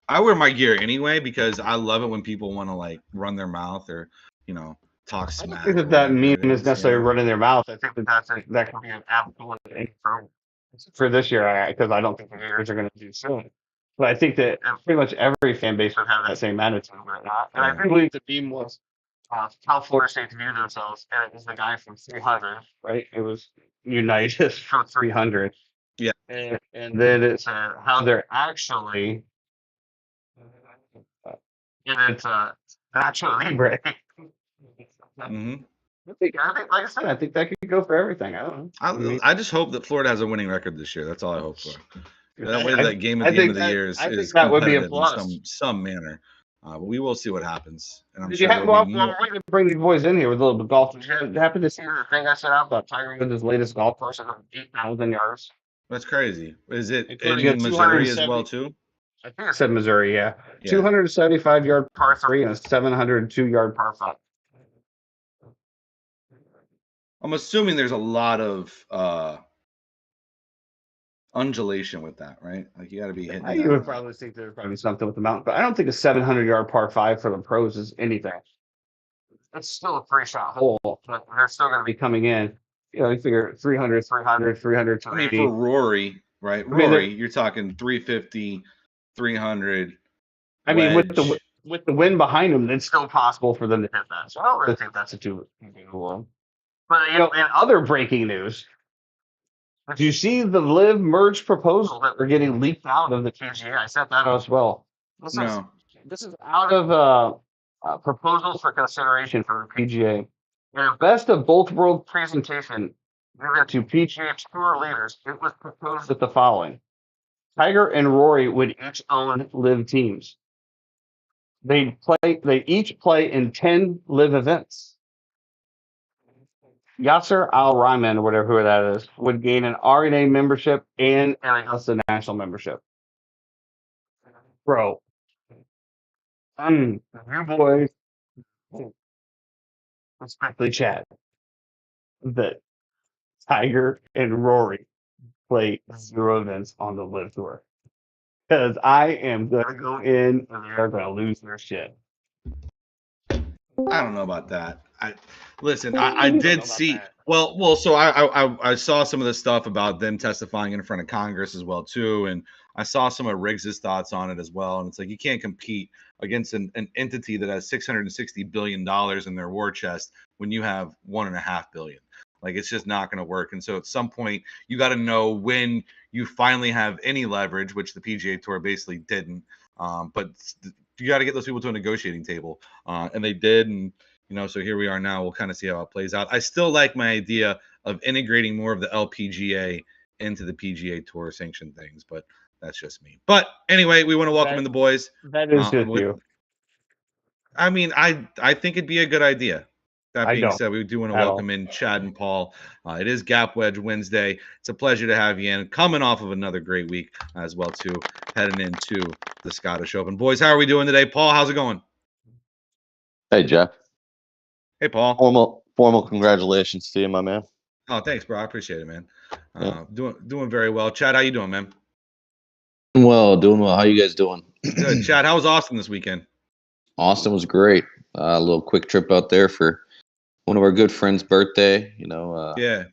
I wear my gear anyway because I love it when people want to like run their mouth or talk I smack. don't think or that whatever meme it is necessarily you know? running their mouth. I think that can be an absolute thing for this year, because I don't think the Gators are going to do soon. But I think that pretty much every fan base would have that same attitude right now. And I Yeah. do believe the meme was how Florida State viewed themselves, and it was the guy from 300, right? It was Unitas from 300. Yeah. And then it said how they're actually, and it's Nacho Libre. Mhm. Like I said, I think that could go for everything. I don't know. I just hope that Florida has a winning record this year. That's all I hope for. That way, that game at I the end think of the year is I think that would be a competitive plus. in some manner. But we will see what happens, and I'm Did sure you have there'll well, be well, more. we're going to bring these boys in here with a little bit of golf. Did you happen to see the thing I sent out about Tiger Woods' latest golf course of 8,000 yards? That's crazy. Is it Including a in Missouri as well 270 too? I think I said Missouri, yeah. Yeah. 275-yard par 3 and a 702-yard par 5. I'm assuming there's a lot of undulation with that, right? Like you got to be hitting. You would probably think there's probably something with the mountain, but I don't think a 700-yard par 5 for the pros is anything. It's still a 3-shot hole, but they're still going to be coming in. You figure 300, 300, 300, I mean, for Rory, right? Rory, you're talking 350, 300. I mean, with wedge. the wind behind them, it's still possible for them to hit that. So I don't really think that's a too big of one. But in other breaking news, did you see the Live merge proposal that we're getting leaked out of the PGA? I sent that out as well. This is out of proposals for consideration for the PGA. In a best of both world presentation given to PGA Tour leaders, it was proposed that the following: Tiger and Rory would each own Live teams. They each play in 10 Live events. Yasser Al Rahman, or whatever that is, would gain an RNA membership and an Augusta National membership. Bro, you boys, respectfully, Chad, that Tiger and Rory play 0 events on the Live Tour. Because I am going to go in and they're going to lose their shit. I don't know about that. I did see. Well, so I saw some of the stuff about them testifying in front of Congress as well too, and I saw some of Riggs's thoughts on it as well. And it's like you can't compete against an entity that has $660 billion in their war chest when you have $1.5 billion. Like it's just not going to work. And so at some point, you got to know when you finally have any leverage, which the PGA Tour basically didn't. But you got to get those people to a negotiating table, and they did. And so here we are now. We'll kind of see how it plays out. I still like my idea of integrating more of the LPGA into the PGA Tour sanctioned things, but that's just me. But anyway, we want to welcome in the boys. That is just you. I mean, I think it'd be a good idea. That being said, we do want to welcome in Chad and Paul. It is Gap Wedge Wednesday. It's a pleasure to have you in. Coming off of another great week as well, too, heading into the Scottish Open. Boys, how are we doing today? Paul, how's it going? Hey, Jeff. Hey, Paul. Formal congratulations to you, my man. Oh, thanks, bro. I appreciate it, man. Doing very well. Chad, how you doing, man? Doing well. How you guys doing? Good. Chad, how was Austin this weekend? Austin was great. A little quick trip out there for one of our good friends' birthday. Yeah.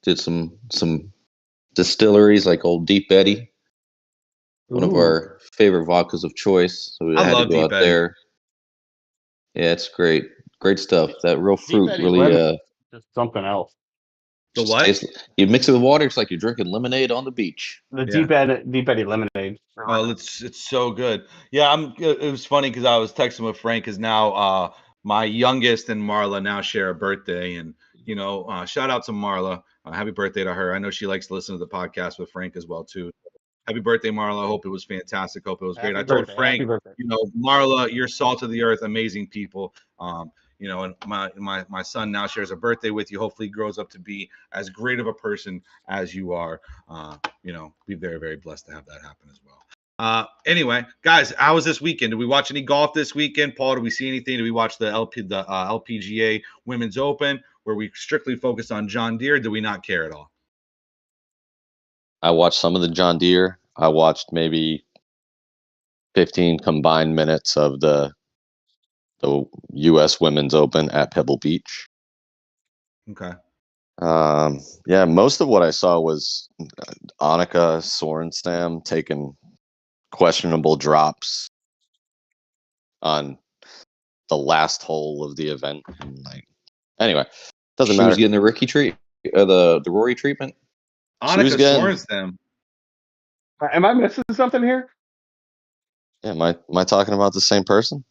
Did some distilleries like Old Deep Eddy, one of our favorite vodkas of choice. So we had to go out there. Yeah, it's great. Great stuff. That real fruit really just something else. The what? You mix it with water, it's like you're drinking lemonade on the beach. The Deep Eddy lemonade. Oh, it's so good. Yeah, it was funny because I was texting with Frank because now my youngest and Marla now share a birthday, and shout out to Marla. Happy birthday to her. I know she likes to listen to the podcast with Frank as well too. Happy birthday, Marla. I hope it was fantastic. Hope it was great. I told Frank, Marla, you're salt of the earth, amazing people. And my son now shares a birthday with you. Hopefully he grows up to be as great of a person as you are. Be very, very blessed to have that happen as well. Anyway, guys, how was this weekend? Did we watch any golf this weekend? Paul, did we see anything? Did we watch the LPGA Women's Open where we strictly focused on John Deere? Did we not care at all? I watched some of the John Deere. I watched maybe 15 combined minutes of the U.S. Women's Open at Pebble Beach. Okay. Most of what I saw was Annika Sorenstam taking questionable drops on the last hole of the event. Anyway, doesn't matter. She was getting the Ricky the Rory treatment. Annika Sorenstam. Am I missing something here? Yeah, am I talking about the same person?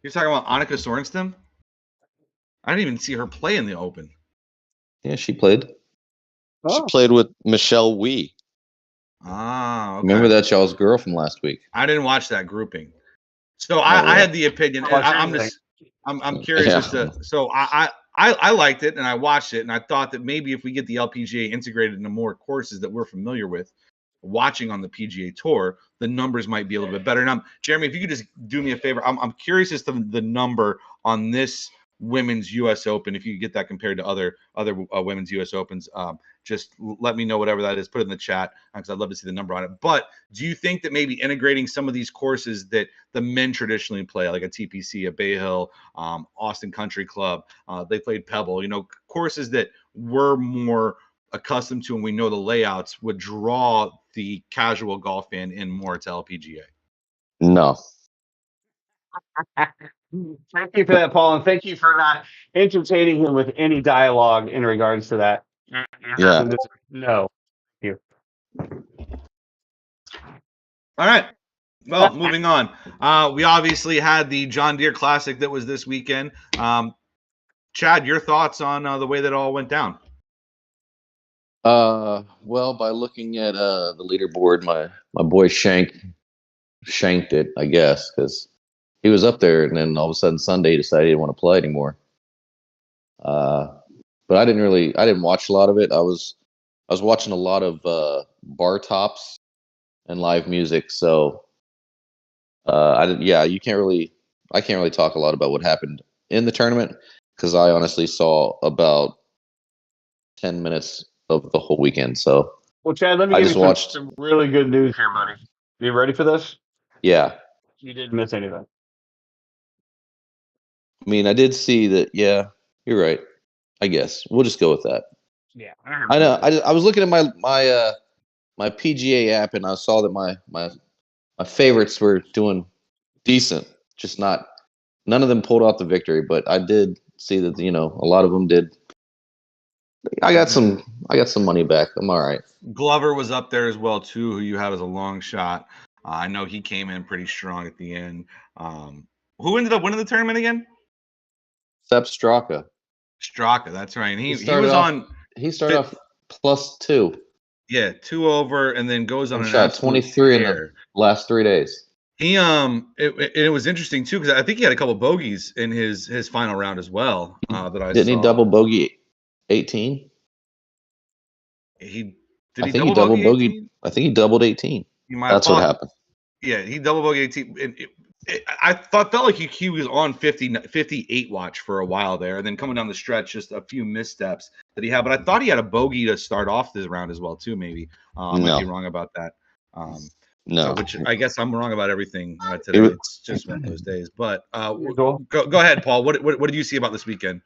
You're talking about Annika Sorenstam? I didn't even see her play in the Open. Yeah, she played. She Oh, played with Michelle Wee. Ah, okay. Remember that y'all's girl from last week? I didn't watch that grouping, so Oh, I well. had the opinion. I'll watch I'm everything. just I'm curious Yeah. as to. So I liked it and I watched it and I thought that maybe if we get the LPGA integrated into more courses that we're familiar with, watching on the PGA Tour, the numbers might be a little bit better. And Jeremy, if you could just do me a favor, I'm curious as to the number on this women's U.S. Open. If you could get that compared to other women's U.S. Opens, just let me know whatever that is. Put it in the chat because I'd love to see the number on it. But do you think that maybe integrating some of these courses that the men traditionally play, like a TPC, a Bay Hill, Austin Country Club, they played Pebble, courses that we're more accustomed to and we know the layouts, would draw the casual golf fan in more to LPGA? No. Thank you for that, Paul, and thank you for not entertaining him with any dialogue in regards to that. Yeah. No. All right. Well, moving on. We obviously had the John Deere Classic that was this weekend. Chad, your thoughts on the way that all went down? Well, by looking at the leaderboard, my boy shanked it, I guess, because he was up there, and then all of a sudden Sunday he decided he didn't want to play anymore. But I didn't watch a lot of it. I was watching a lot of bar tops and live music, so I can't really talk a lot about what happened in the tournament because I honestly saw about 10 minutes of the whole weekend. So Well, Chad, let me I give you just some watched. really good news here, buddy. You ready for this? Yeah, You didn't miss anything. I mean, I did see that. Yeah, you're right. I guess we'll just go with that. Yeah. I know. I was looking at my PGA app and I saw that my favorites were doing decent. Just none of them pulled off the victory, but I did see that a lot of them did. I got some money back. I'm all right. Glover was up there as well too, who you had as a long shot. I know he came in pretty strong at the end. Who ended up winning the tournament again? Sepp Straka. Straka, that's right. And he started was off- on. He started off +2. Yeah, 2 over, and then goes on And an shot absolute 23 in tear. the last 3 days. He it was interesting too because I think he had a couple bogeys in his final round as well. That I Didn't saw. he double bogey 18? He I think he double bogeyed. 18? I think he doubled 18. That's what happened. Yeah, he double bogeyed 18. I felt like he was on 58 watch for a while there, and then coming down the stretch, just a few missteps that he had. But I thought he had a bogey to start off this round as well too. Maybe I might be wrong about that. No, which I guess I'm wrong about everything today. It's just one of those days. But Cool. go ahead, Paul. What did you see about this weekend?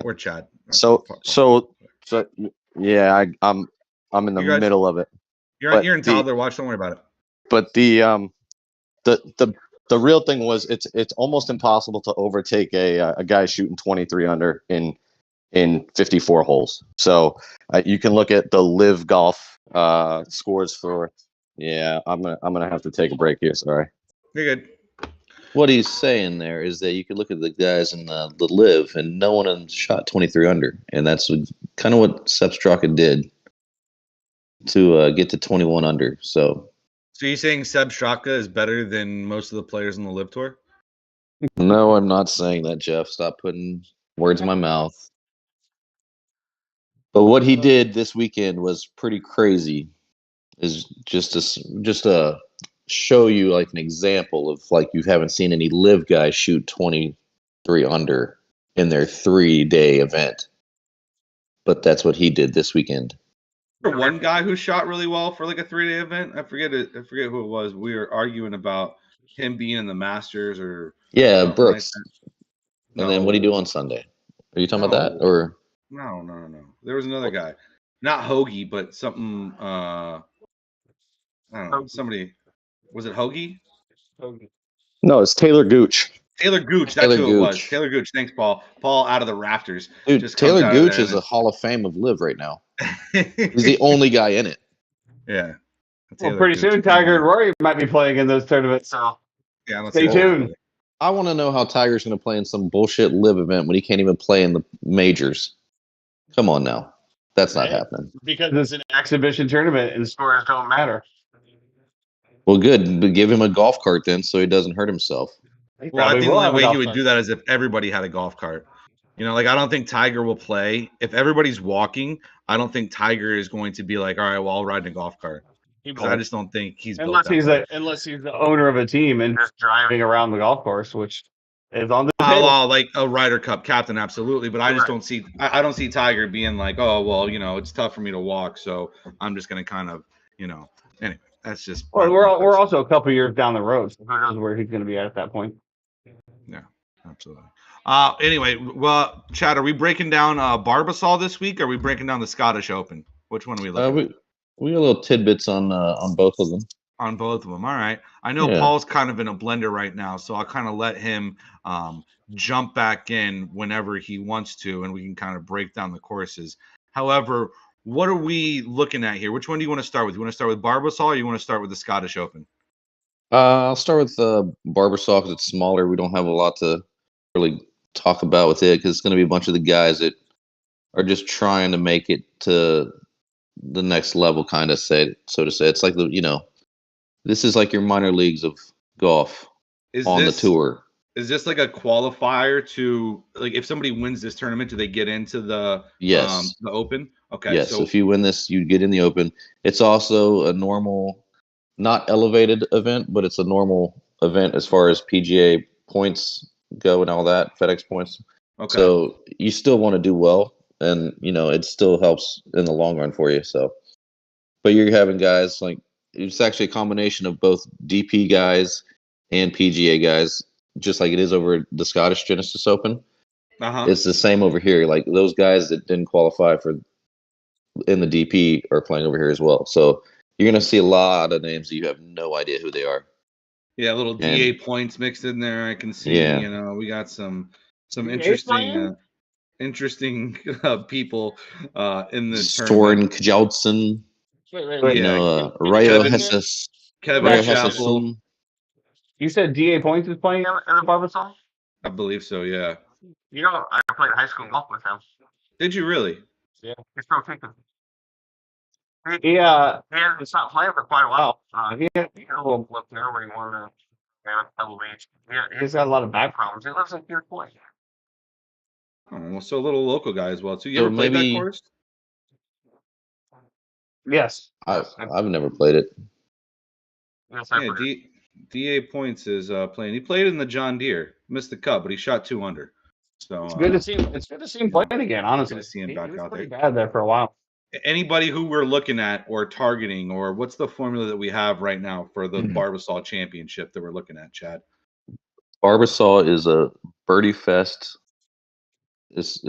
Or Chad? So yeah, I'm in the middle of it. You're in toddler watch. Don't worry about it. But the real thing was it's almost impossible to overtake a guy shooting 23 under in 54 holes. So you can look at the Live Golf scores for. Yeah, I'm gonna have to take a break here. Sorry. You're good. What he's saying there is that you could look at the guys in the Live, and no one of them shot 23 under, and that's kind of what Sepp Straka did to get to 21 under. So you're saying Sepp Straka is better than most of the players on the Live Tour? No, I'm not saying that, Jeff. Stop putting words in my mouth. But what he did this weekend was pretty crazy. Is just to show you like an example of like you haven't seen any Live guys shoot 23 under in their 3-day event. But that's what he did this weekend. For one guy who shot really well for like a 3-day event, I forget who it was. We were arguing about him being in the Masters or Brooks. Like and then what did he do on Sunday? Are you talking about that or no? There was another guy, not Hoagie, but something. I don't know. Somebody. Was it Hoagie? No, it's Taylor Gooch. Taylor Gooch. That's who it was. Taylor Gooch. Thanks, Paul. Paul out of the rafters. Dude, Taylor Gooch is a Hall of Fame of Live right now. He's the only guy in it. Yeah. Well, pretty soon Tiger and Rory might be playing in those tournaments. So yeah, stay tuned. I want to know how Tiger's going to play in some bullshit live event when he can't even play in the majors. Come on now. That's not Hey. happening. Because it's an exhibition tournament and scores don't matter. Well, good. But give him a golf cart then so he doesn't hurt himself. Well, I Probably think the will only have a way he golf would cart. do that is if everybody had a golf cart. You know, like I don't think Tiger will play. If everybody's walking, I don't think Tiger is going to be like, all right, well, I'll ride in a golf cart. He Because I won't. just don't think he's built Unless that he's way. unless he's the owner of a team and just driving around the golf course, which is on the Oh, table. well, like a Ryder Cup captain, absolutely. But I just Right. don't see. I don't see Tiger being like, oh, well, you know, it's tough for me to walk, so I'm just going to kind of, you know. Anyway, that's just. Well, my we're personal- also a couple years down the road, so who knows where he's going to be at that point. Absolutely. Anyway, well, Chad, are we breaking down Barbasol this week? Or are we breaking down the Scottish Open? Which one are we looking at? We got little tidbits on both of them. On both of them. All right. I know Yeah. Paul's kind of in a blender right now, so I'll kind of let him jump back in whenever he wants to, and we can kind of break down the courses. However, what are we looking at here? Which one do you want to start with? You want to start with Barbasol or you want to start with the Scottish Open? I'll start with Barbasol because it's smaller. We don't have a lot to really talk about with it because it's going to be a bunch of the guys that are just trying to make it to the next level, kind of so to say. It's like this is like your minor leagues of golf on the tour. Is this like a qualifier to, like, if somebody wins this tournament, do they get into the Yes. the Open? Okay. Yes, So if you win this, you get in the Open. It's also a normal, not elevated event, but it's a normal event as far as PGA points go and all that, FedEx points. okay. So you still want to do well, and it still helps in the long run for you. So, but you're having guys like it's actually a combination of both DP guys and PGA guys, just like it is over the Scottish Genesis Open. Uh-huh. It's the same over here. Like those guys that didn't qualify for in the DP are playing over here as well. So you're going to see a lot of names that you have no idea who they are. Yeah, little DA points mixed in there. I can see. Yeah. We got some DA playing? interesting people in this Soren tournament. Kjeldsen, Wait. Yeah. Rayo Kevin- Hesses, Kevin Rayo Chappell, Hesses. You said DA Points is playing in the Barbasol? I believe so. Yeah. You know, I played high school golf with him. Did you really? Yeah, he's still kicking. He hadn't stopped playing for quite a while. He had a little blip there where he won the Pebble Beach. He's got a lot of back problems. He lives in Pier Point. Oh, well, so a little local guy as well too. You So ever played that maybe- course? Yes. I've never played it. Yes, I Yeah. played. DA Points is playing. He played in the John Deere, missed the cut, but he shot 2 under. So It's good to see him. It's good to see him playing again. Honestly, good to see him he back was out pretty there. bad there for a while. Anybody who we're looking at or targeting, or what's the formula that we have right now for the Mm-hmm. Barbasol Championship that we're looking at, Chad? Barbasol is a birdie fest. Just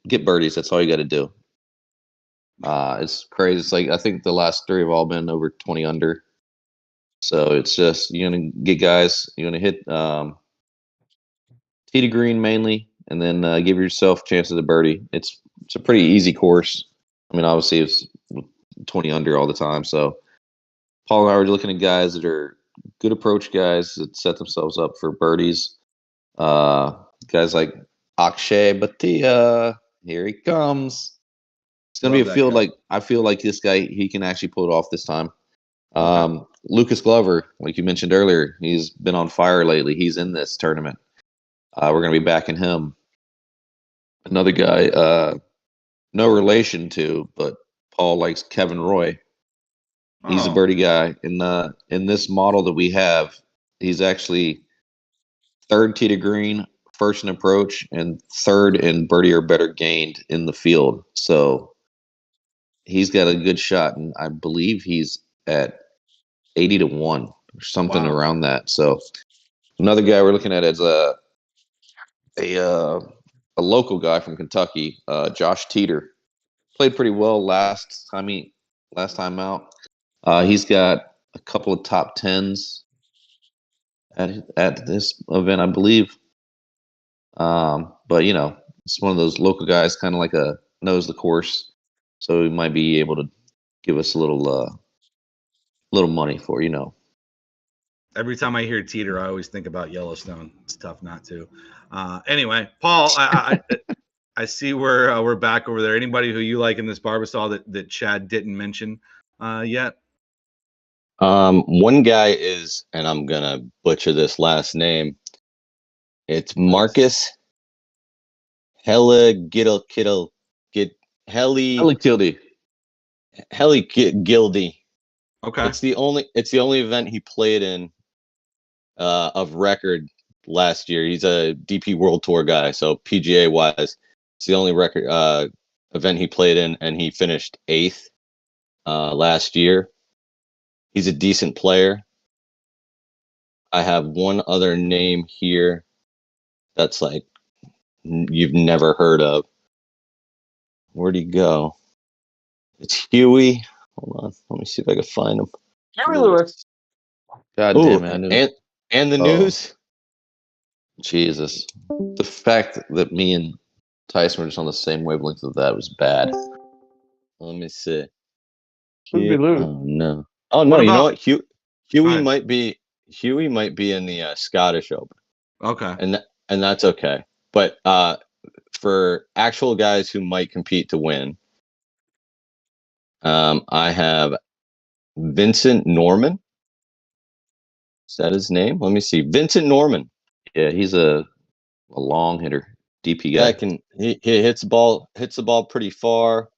get birdies. That's all you got to do. It's crazy. It's like I think the last 3 have all been over 20 under. So it's just you're gonna get guys. You're gonna hit tee to green mainly, and then give yourself chances of birdie. It's a pretty easy course. I mean, obviously it's 20 under all the time. So Paul and I were looking at guys that are good approach guys that set themselves up for birdies. Guys like Akshay Bhatia, here he comes. It's gonna Love be a that field guy. like I feel like this guy he can actually pull it off this time. Lucas Glover, like you mentioned earlier, he's been on fire lately. He's in this tournament. We're gonna be backing him. Another guy, no relation to, but Paul likes Kevin Roy. He's a Oh, birdie guy. In this model that we have, he's actually third tee to green, first in approach, and third in birdie or better gained in the field. So he's got a good shot, and I believe he's at 80-1 or something Wow. around that. So another guy we're looking at is a local guy from Kentucky, Josh Teeter. Played pretty well last time out. He's got a couple of top 10s at this event, I believe. But it's one of those local guys, kind of like knows the course, so he might be able to give us a little money for. Every time I hear teeter, I always think about Yellowstone. It's tough not to. Anyway, Paul, I see we're back over there. Anybody who you like in this Barbasol that Chad didn't mention yet? One guy is, and I'm gonna butcher this last name. It's Marcus Gildy. Okay. It's the only event he played in of record last year. He's a DP World Tour guy, so PGA wise, it's the only record event he played in, and he finished 8th last year. He's a decent player. I have one other name here that's like you've never heard of. Where'd he go? It's Huey. Hold on, let me see if I can find him. Jerry Lewis. God Ooh, damn it! I knew. and the Oh. news. Jesus, the fact that me and Tyson were just on the same wavelength of that was bad. Let me see. Who'd we lose? Oh no! Oh no! What You know about- what? Huey Fine. might be in the Scottish Open, Okay. and that's okay. But for actual guys who might compete to win, I have Vincent Norman. Is that his name? Let me see. Vincent Norman. Yeah, he's a long hitter, DP guy. He hits the ball pretty far.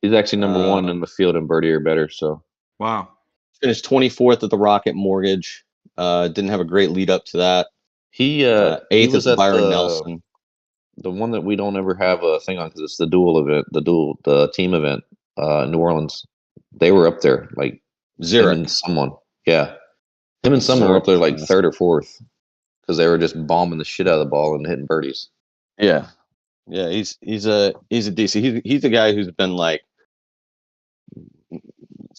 He's actually number one in the field in birdie or better. So Wow. Finished 24th at the Rocket Mortgage. Didn't have a great lead up to that. he 8th was is at Byron Nelson. the one that we don't ever have a thing on because it's the dual event, the team event, New Orleans. They were up there like him Zurich. and someone. Yeah, him and someone were up there like Zurich. 3rd or 4th because they were just bombing the shit out of the ball and hitting birdies. Yeah, he's a decent. He's a guy who's been like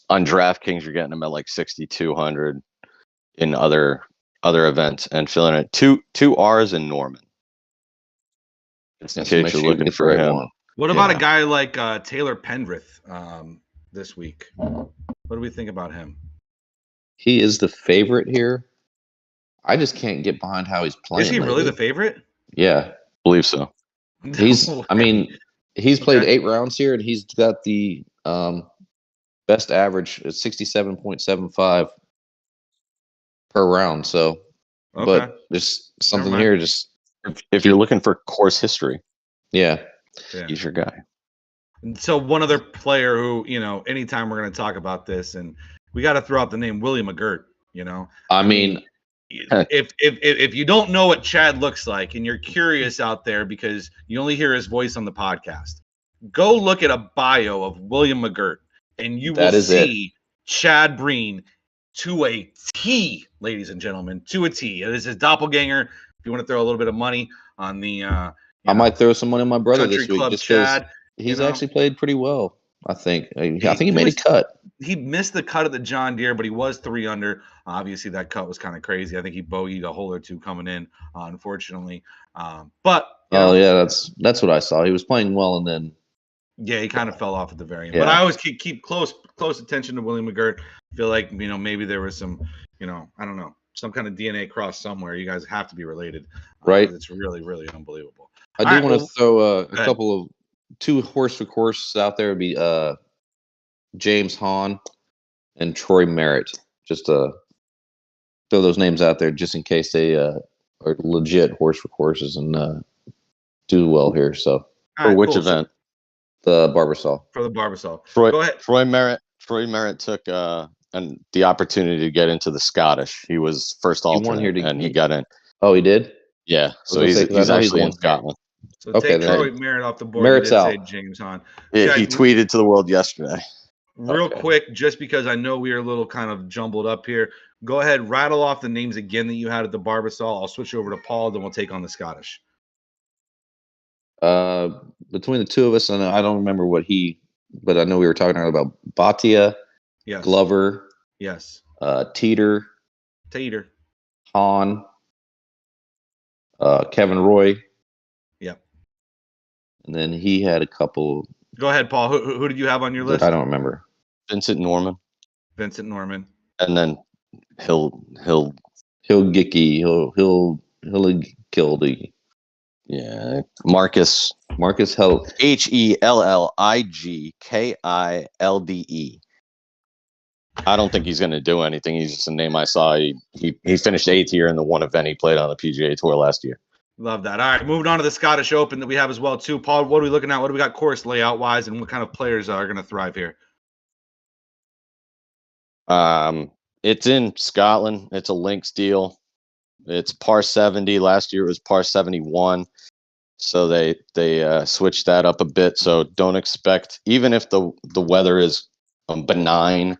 on DraftKings. You're getting him at like 6,200 in other events and filling it two R's in Norman. Just in That's to case make you're sure you looking get the for right him. one. What about a Yeah. guy like Taylor Pendrith this week? What do we think about him? He is the favorite here. I just can't get behind how he's playing. Is he really lately. the favorite? Yeah, Believe so. he's. No I way. mean, he's played Okay. 8 rounds here, and he's got the best average at 67.75 per round. So, Okay. but there's something mind. here. Just If you're looking for course history, yeah, Yeah. he's your guy. So one other player who, anytime we're going to talk about this, and we got to throw out the name Willie McGirt. I mean, if you don't know what Chad looks like and you're curious out there because you only hear his voice on the podcast, go look at a bio of William McGirt and you That will is it. see Chad Breen to a T, ladies and gentlemen, to a T. It is his doppelganger. If you want to throw a little bit of money on the I might throw some money on my brother Country this week Club just because Chad. he's you know? actually played pretty well. I think. I think he he made was- a cut. He missed the cut at the John Deere, but he was 3 under. Obviously, that cut was kind of crazy. I think he bogeyed a hole or two coming in, unfortunately. But Yeah, that's what I saw. He was playing well, and then yeah, he kind of fell off at the very end. Yeah. But I always keep close attention to William McGirt. Feel like maybe there was some, I don't know, some kind of DNA cross somewhere. You guys have to be related, Right. It's really, really unbelievable. I do All right, want to well, throw a ahead. couple of 2 horse for courses out there. Would be James Hahn and Troy Merritt. Just to throw those names out there, just in case they are legit horse for courses and do well here. So All For right, which cool. So event? the Barbasol. for the Barbasol. Troy, Go ahead. Troy Merritt took and the opportunity to get into the Scottish. He was first won alternate, here to- and he got in. Oh, he did. Yeah, so gonna he's say, 'cause I he's know he's actually in won. Scotland. So Okay, take then. Troy Merritt off the board. Merritt's You did out. say James Hahn. Yeah, Okay, he tweeted to the world yesterday. Real Okay. quick, just because I know we are a little kind of jumbled up here, go ahead, rattle off the names again that you had at the Barbasol. I'll switch over to Paul, then we'll take on the Scottish. Between the two of us, and I don't remember but I know we were talking earlier about Batia, Yes. Glover, Yes. Teeter, Tater. Hahn, Kevin Roy, Yep. and then he had a couple Go ahead, Paul. Who did you have on your that list? I don't remember. Vincent Norman, Vincent Norman. and then He'll He'll gicky. He'll kill the yeah. Marcus Hell. HELLIGKILDE. I don't think he's going to do anything. He's just a name I saw. He finished 8th here in the one event he played on the PGA Tour last year. Love that. All right, moving on to the Scottish Open that we have as well too. Paul, what are we looking at? What do we got course layout wise, and what kind of players are going to thrive here? It's in Scotland. It's a links deal. It's par 70. Last year it was par 71. So they switched that up a bit. So don't expect, even if the weather is benign,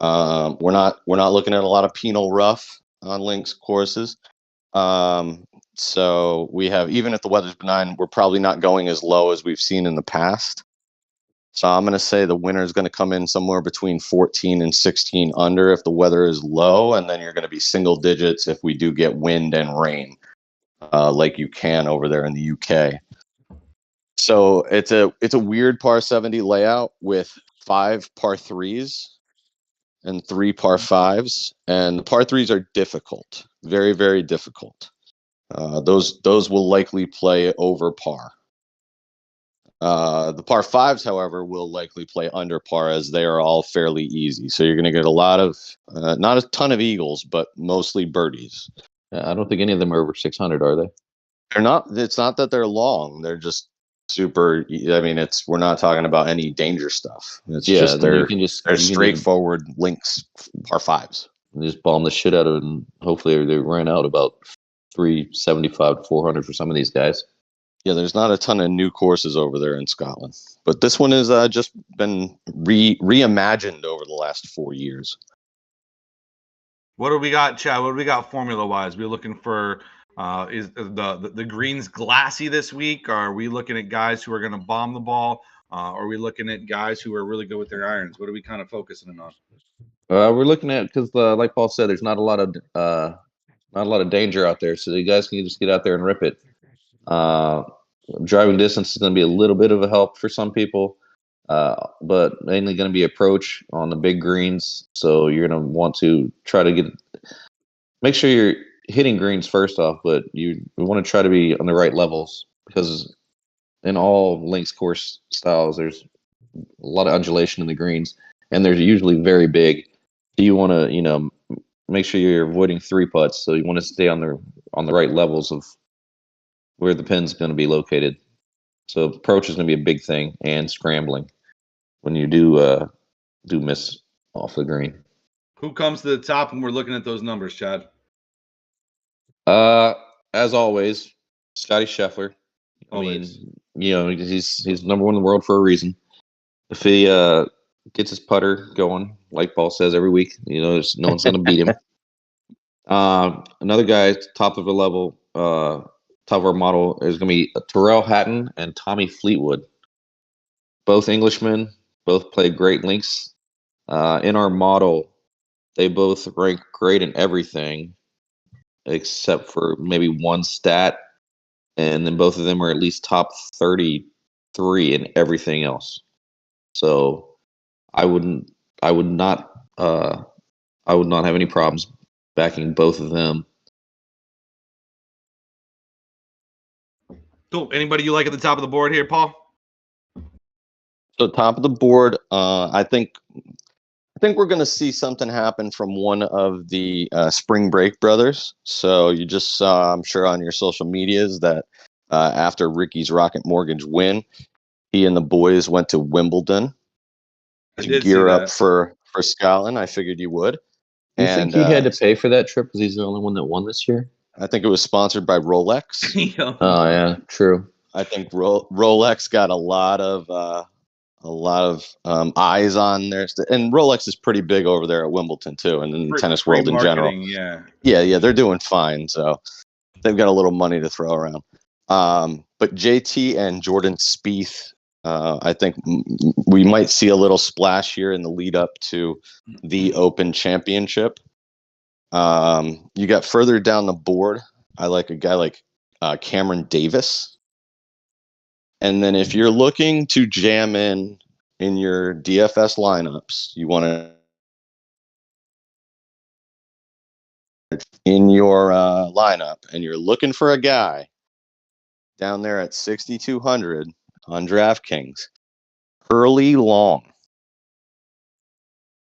we're not looking at a lot of penal rough on links courses. So we have, even if the weather's benign, we're probably not going as low as we've seen in the past. So I'm going to say the winner is going to come in somewhere between 14 and 16 under if the weather is low, and then you're going to be single digits if we do get wind and rain, like you can over there in the UK. So it's a weird par 70 layout with 5 par 3s and 3 par 5s, and the par 3s are difficult, very, very difficult. Those will likely play over par. The par 5s, however, will likely play under par as they are all fairly easy. So you're going to get a lot of, not a ton of eagles, but mostly birdies. I don't think any of them are over 600, are they? They're not. It's not that they're long. They're just super. I mean, we're not talking about any danger stuff. It's just they're straightforward links par 5s. Just bomb the shit out of it, and hopefully they ran out about 375 to 400 for some of these guys. Yeah, there's not a ton of new courses over there in Scotland, but this one has just been reimagined over the last 4 years. What do we got, Chad? What do we got formula wise? We're looking for is the greens glassy this week? Are we looking at guys who are going to bomb the ball? Are we looking at guys who are really good with their irons? What are we kind of focusing on? We're looking at, because like Paul said, there's not a lot of danger out there, so you guys can just get out there and rip it. Driving distance is going to be a little bit of a help for some people, but mainly going to be approach on the big greens. So you're going to want to try to make sure you're hitting greens first off, but we want to try to be on the right levels, because in all links course styles, there's a lot of undulation in the greens, and they're usually very big. So you want to, make sure you're avoiding 3 putts. So you want to stay on the right levels of where the pin's going to be located. So approach is going to be a big thing, and scrambling when you do miss off the green. Who comes to the top when we're looking at those numbers, Chad? As always, Scotty Scheffler. Always. I mean, he's number 1 in the world for a reason. If he gets his putter going, like Paul says every week, no one's going to beat him. Another guy, top of the level, top of our model, is going to be Terrell Hatton and Tommy Fleetwood. Both Englishmen, both play great links. In our model, they both rank great in everything except for maybe one stat, and then both of them are at least top 33 in everything else. So I would not have any problems backing both of them. Cool. Anybody you like at the top of the board here, Paul? So top of the board, I think we're going to see something happen from one of the Spring Break brothers. So you just saw, I'm sure, on your social medias that after Ricky's Rocket Mortgage win, he and the boys went to Wimbledon to gear up for Scotland. I figured you would. You think he had to pay for that trip because he's the only one that won this year? I think it was sponsored by Rolex. Oh yeah, true. I think Rolex got a lot of eyes on there, and Rolex is pretty big over there at Wimbledon too, and in the tennis world in general. Yeah, they're doing fine. So they've got a little money to throw around. But JT and Jordan Spieth, I think we might see a little splash here in the lead up to the Open Championship. You got further down the board, I like a guy like Cameron Davis. And then if you're looking to jam in your DFS lineups, you want to in your lineup and you're looking for a guy down there at 6,200 on DraftKings, Hurley Long.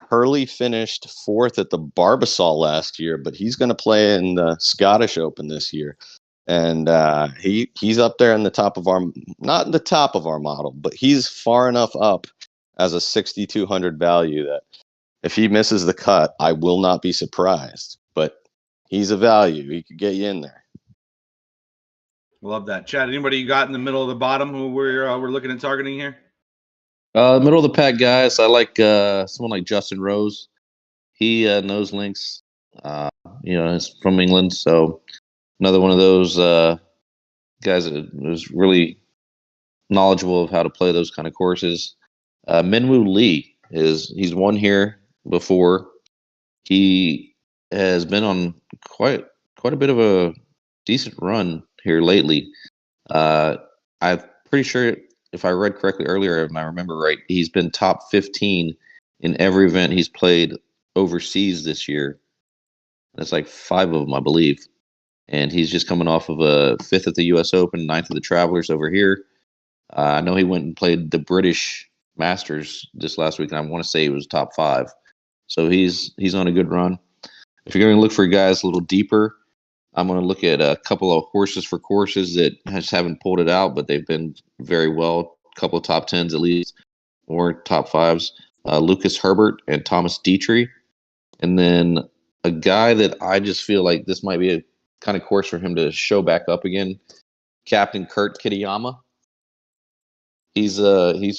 Hurley finished 4th at the Barbasol last year, but he's going to play in the Scottish Open this year. And he's up there in the top of our, not in the top of our model, but he's far enough up as a 6,200 value that if he misses the cut, I will not be surprised. But he's a value. He could get you in there. Love that. Chad, anybody you got in the middle of the bottom who we're looking at targeting here? Middle of the pack guys. I like someone like Justin Rose. He knows links. He's from England, so another one of those guys that is really knowledgeable of how to play those kind of courses. Minwoo Lee he's won here before. He has been on quite a bit of a decent run here lately. I'm pretty sure, if I read correctly earlier, if I remember right, he's been top 15 in every event he's played overseas this year. That's like 5 of them, I believe. And he's just coming off of a 5th at the U.S. Open, 9th at the Travelers over here. I know he went and played the British Masters this last week, and I want to say he was top 5. So he's on a good run. If you're going to look for guys a little deeper, I'm going to look at a couple of horses for courses that just haven't pulled it out, but they've been very well. A couple of top 10s at least, or top 5s. Lucas Herbert and Thomas Dietrich. And then a guy that I just feel like this might be a kind of course for him to show back up again, Captain Kurt Kitayama. He's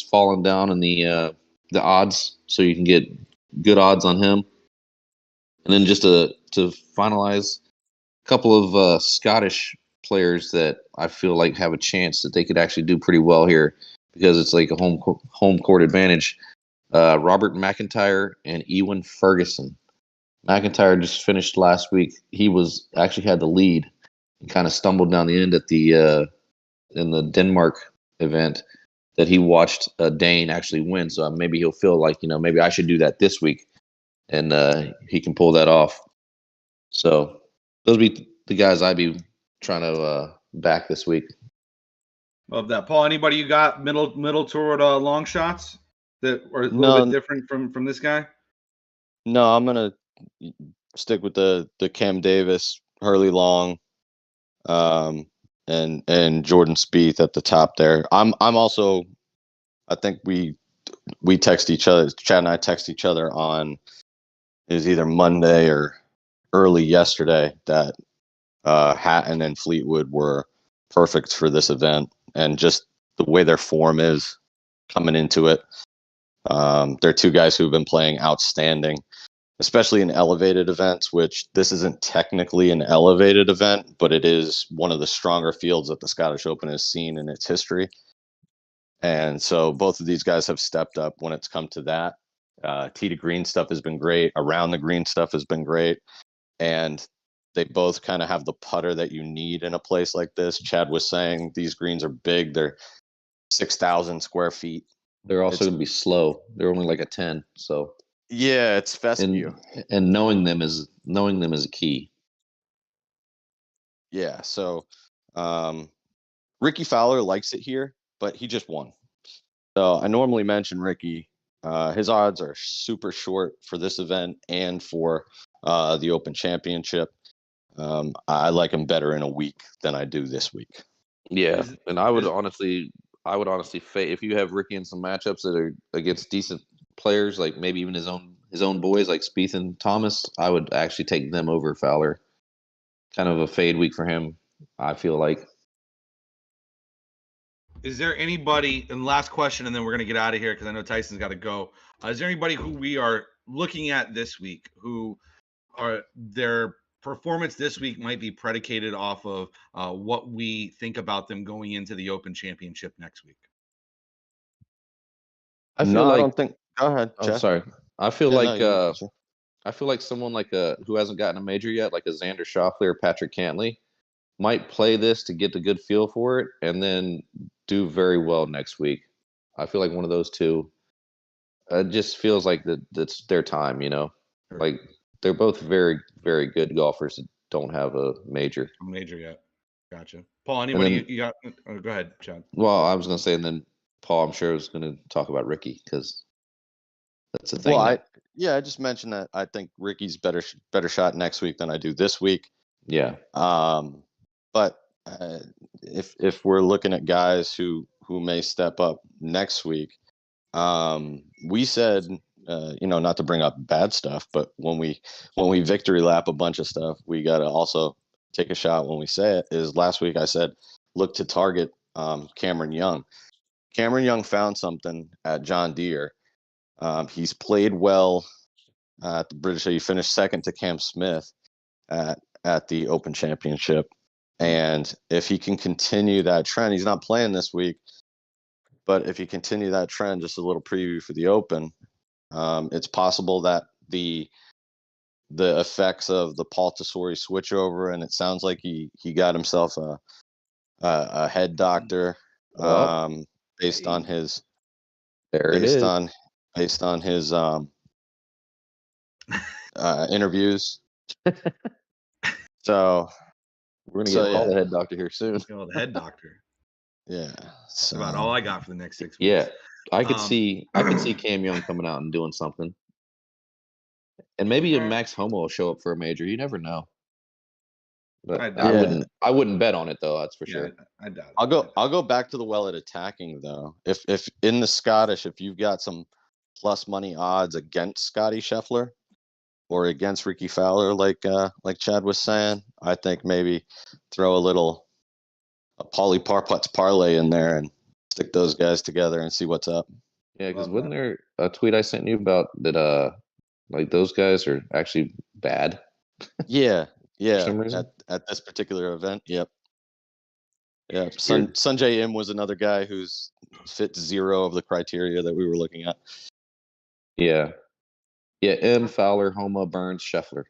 fallen down in the odds, so you can get good odds on him. And then just to finalize, a couple of Scottish players that I feel like have a chance that they could actually do pretty well here because it's like a home court advantage. Robert McIntyre and Ewan Ferguson. McIntyre just finished last week. He actually had the lead and kind of stumbled down the end at the in the Denmark event that he watched Dane actually win. So maybe he'll feel like, maybe I should do that this week, and he can pull that off. So those would be the guys I'd be trying to back this week. Love that. Paul, anybody you got middle toward long shots that are a little bit different from this guy? No, I'm going to stick with the Cam Davis, Hurley Long, and Jordan Spieth at the top there. I'm also, I think we text each other, Chad and I text each other on, it was either Monday or early yesterday, that Hatton and Fleetwood were perfect for this event, and just the way their form is coming into it. They're two guys who've been playing outstanding, especially in elevated events, which this isn't technically an elevated event, but it is one of the stronger fields that the Scottish Open has seen in its history. And so both of these guys have stepped up when it's come to that. Tee to green stuff has been great. Around the green stuff has been great. And they both kind of have the putter that you need in a place like this. Chad was saying these greens are big. They're 6,000 square feet. They're also going to be slow. They're only like a 10. So yeah, it's fescue. And knowing them is a key. Yeah. So Ricky Fowler likes it here, but he just won. So I normally mention Ricky. His odds are super short for this event and for the Open Championship. I like him better in a week than I do this week. Yeah, and I would honestly if you have Ricky in some matchups that are against decent players, like maybe even his own boys like Spieth and Thomas, I would actually take them over Fowler. Kind of a fade week for him, I feel like. Is there anybody, and last question, and then we're going to get out of here because I know Tyson's got to go. Is there anybody who we are looking at this week who their performance this week might be predicated off of what we think about them going into the Open Championship next week? I don't think. Go ahead. Oh, Jeff. sorry. I feel Yeah, like someone like who hasn't gotten a major yet, like a Xander Schauffele or Patrick Cantlay, might play this to get the good feel for it, and then do very well next week. I feel like one of those two. It just feels like that's their time, Like they're both very, very good golfers that don't have a major. Major yet. Gotcha. Paul, anybody then- you got? Oh, go ahead, Chad. Well, I was going to say, and then Paul, I'm sure, was going to talk about Ricky because that's the thing. Well, that- I just mentioned that I think Ricky's better shot next week than I do this week. yeah. But if we're looking at guys who may step up next week, we said, not to bring up bad stuff, but when we victory lap a bunch of stuff, we got to also take a shot when we say it. Is last week I said look to target Cameron Young. Cameron Young found something at John Deere. He's played well at the British. He finished second to Cam Smith at the Open Championship. And if he can continue that trend, he's not playing this week, but if you continue that trend, just a little preview for the Open, it's possible that the effects of the Paul Tesori switchover, and it sounds like he got himself a head doctor based on his interviews. So We're going to So, get Paul yeah. the head doctor here soon. The head doctor. yeah, That's so, about all I got for the next 6 weeks. Yeah. I could Um, see Cam Young coming out and doing something. And maybe a Max Homo will show up for a major. You never know. But I I, doubt it. wouldn't bet on it though, that's for Yeah, sure. I doubt it. I'll go back to the well at attacking though. If in the Scottish, if you've got some plus money odds against Scotty Scheffler or against Ricky Fowler, like Chad was saying, I think maybe throw a Pauly Parputz parlay in there and stick those guys together and see what's up. Yeah, because Love wasn't there a tweet I sent you about that like those guys are actually bad? Yeah, some reason? at this particular event. Yep. Yeah, It's weird. Sanjay Im was another guy who's fit 0 of the criteria that we were looking at. Yeah. Yeah, M, Fowler, Homa, Burns, Scheffler.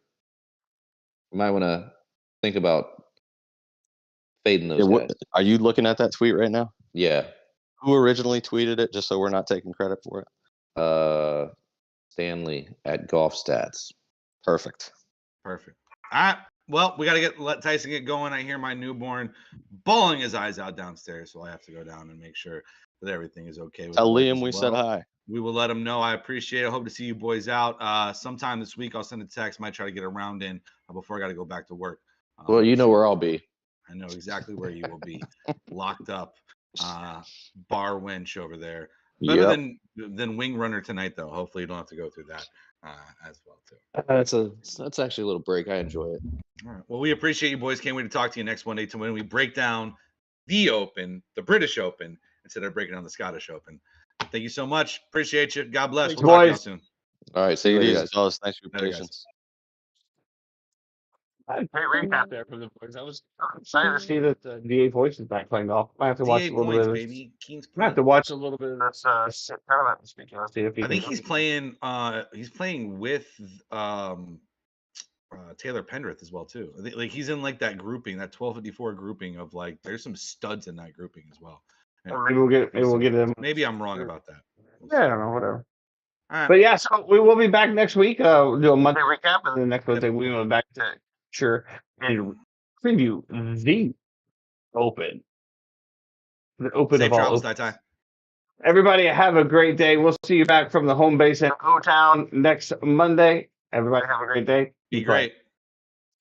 You might want to think about fading those Yeah, guys. are you looking at that tweet right now? Yeah. Who originally tweeted it, just so we're not taking credit for it? Stanley at Golf Stats. Perfect. Perfect. All right. Well, we got to let Tyson get going. I hear my newborn bawling his eyes out downstairs, so I have to go down and make sure that everything is okay. With Tell him Liam as we well. said hi. We will let him know. I appreciate it. Hope to see you boys out sometime this week. I'll send a text. Might try to get around in before I got to go back to work. Well, you know where I'll be. I know exactly where you will be, locked up, bar wench over there. Better Yep. than wing runner tonight, though. Hopefully, you don't have to go through that as well too. That's actually a little break. I enjoy it. All right. Well, we appreciate you boys. Can't wait to talk to you next Monday to when we break down the Open, the British Open, instead of breaking down the Scottish Open. Thank you so much. Appreciate you. God bless. Thanks, We'll talk to you all boys. soon. All right, see Take you it later, easy, guys. fellas. Thanks for your Later, guys. patience. Great recap there from the boys. I was excited to see that DA Voice is back playing golf. I have to watch a DA little points, bit of this. baby. Keen's I have to watch a little bit of this tournament this weekend. Let's see if he I think can- he's playing. He's playing with Taylor Pendrith as well too. Like he's in like that grouping, that 1254 grouping of like. There's some studs in that grouping as well. Or maybe we'll get him. Maybe I'm wrong about that. We'll see. Yeah, I don't know, whatever. All right. But yeah, so we will be back next week. We'll do a Monday recap, and then next Wednesday we will be back to and preview the Open. The Open Safe of all. travels, Opens. Tai Tai. Everybody have a great day. We'll see you back from the home base in O-Town next Monday. Everybody have a great day. Be Be great. great.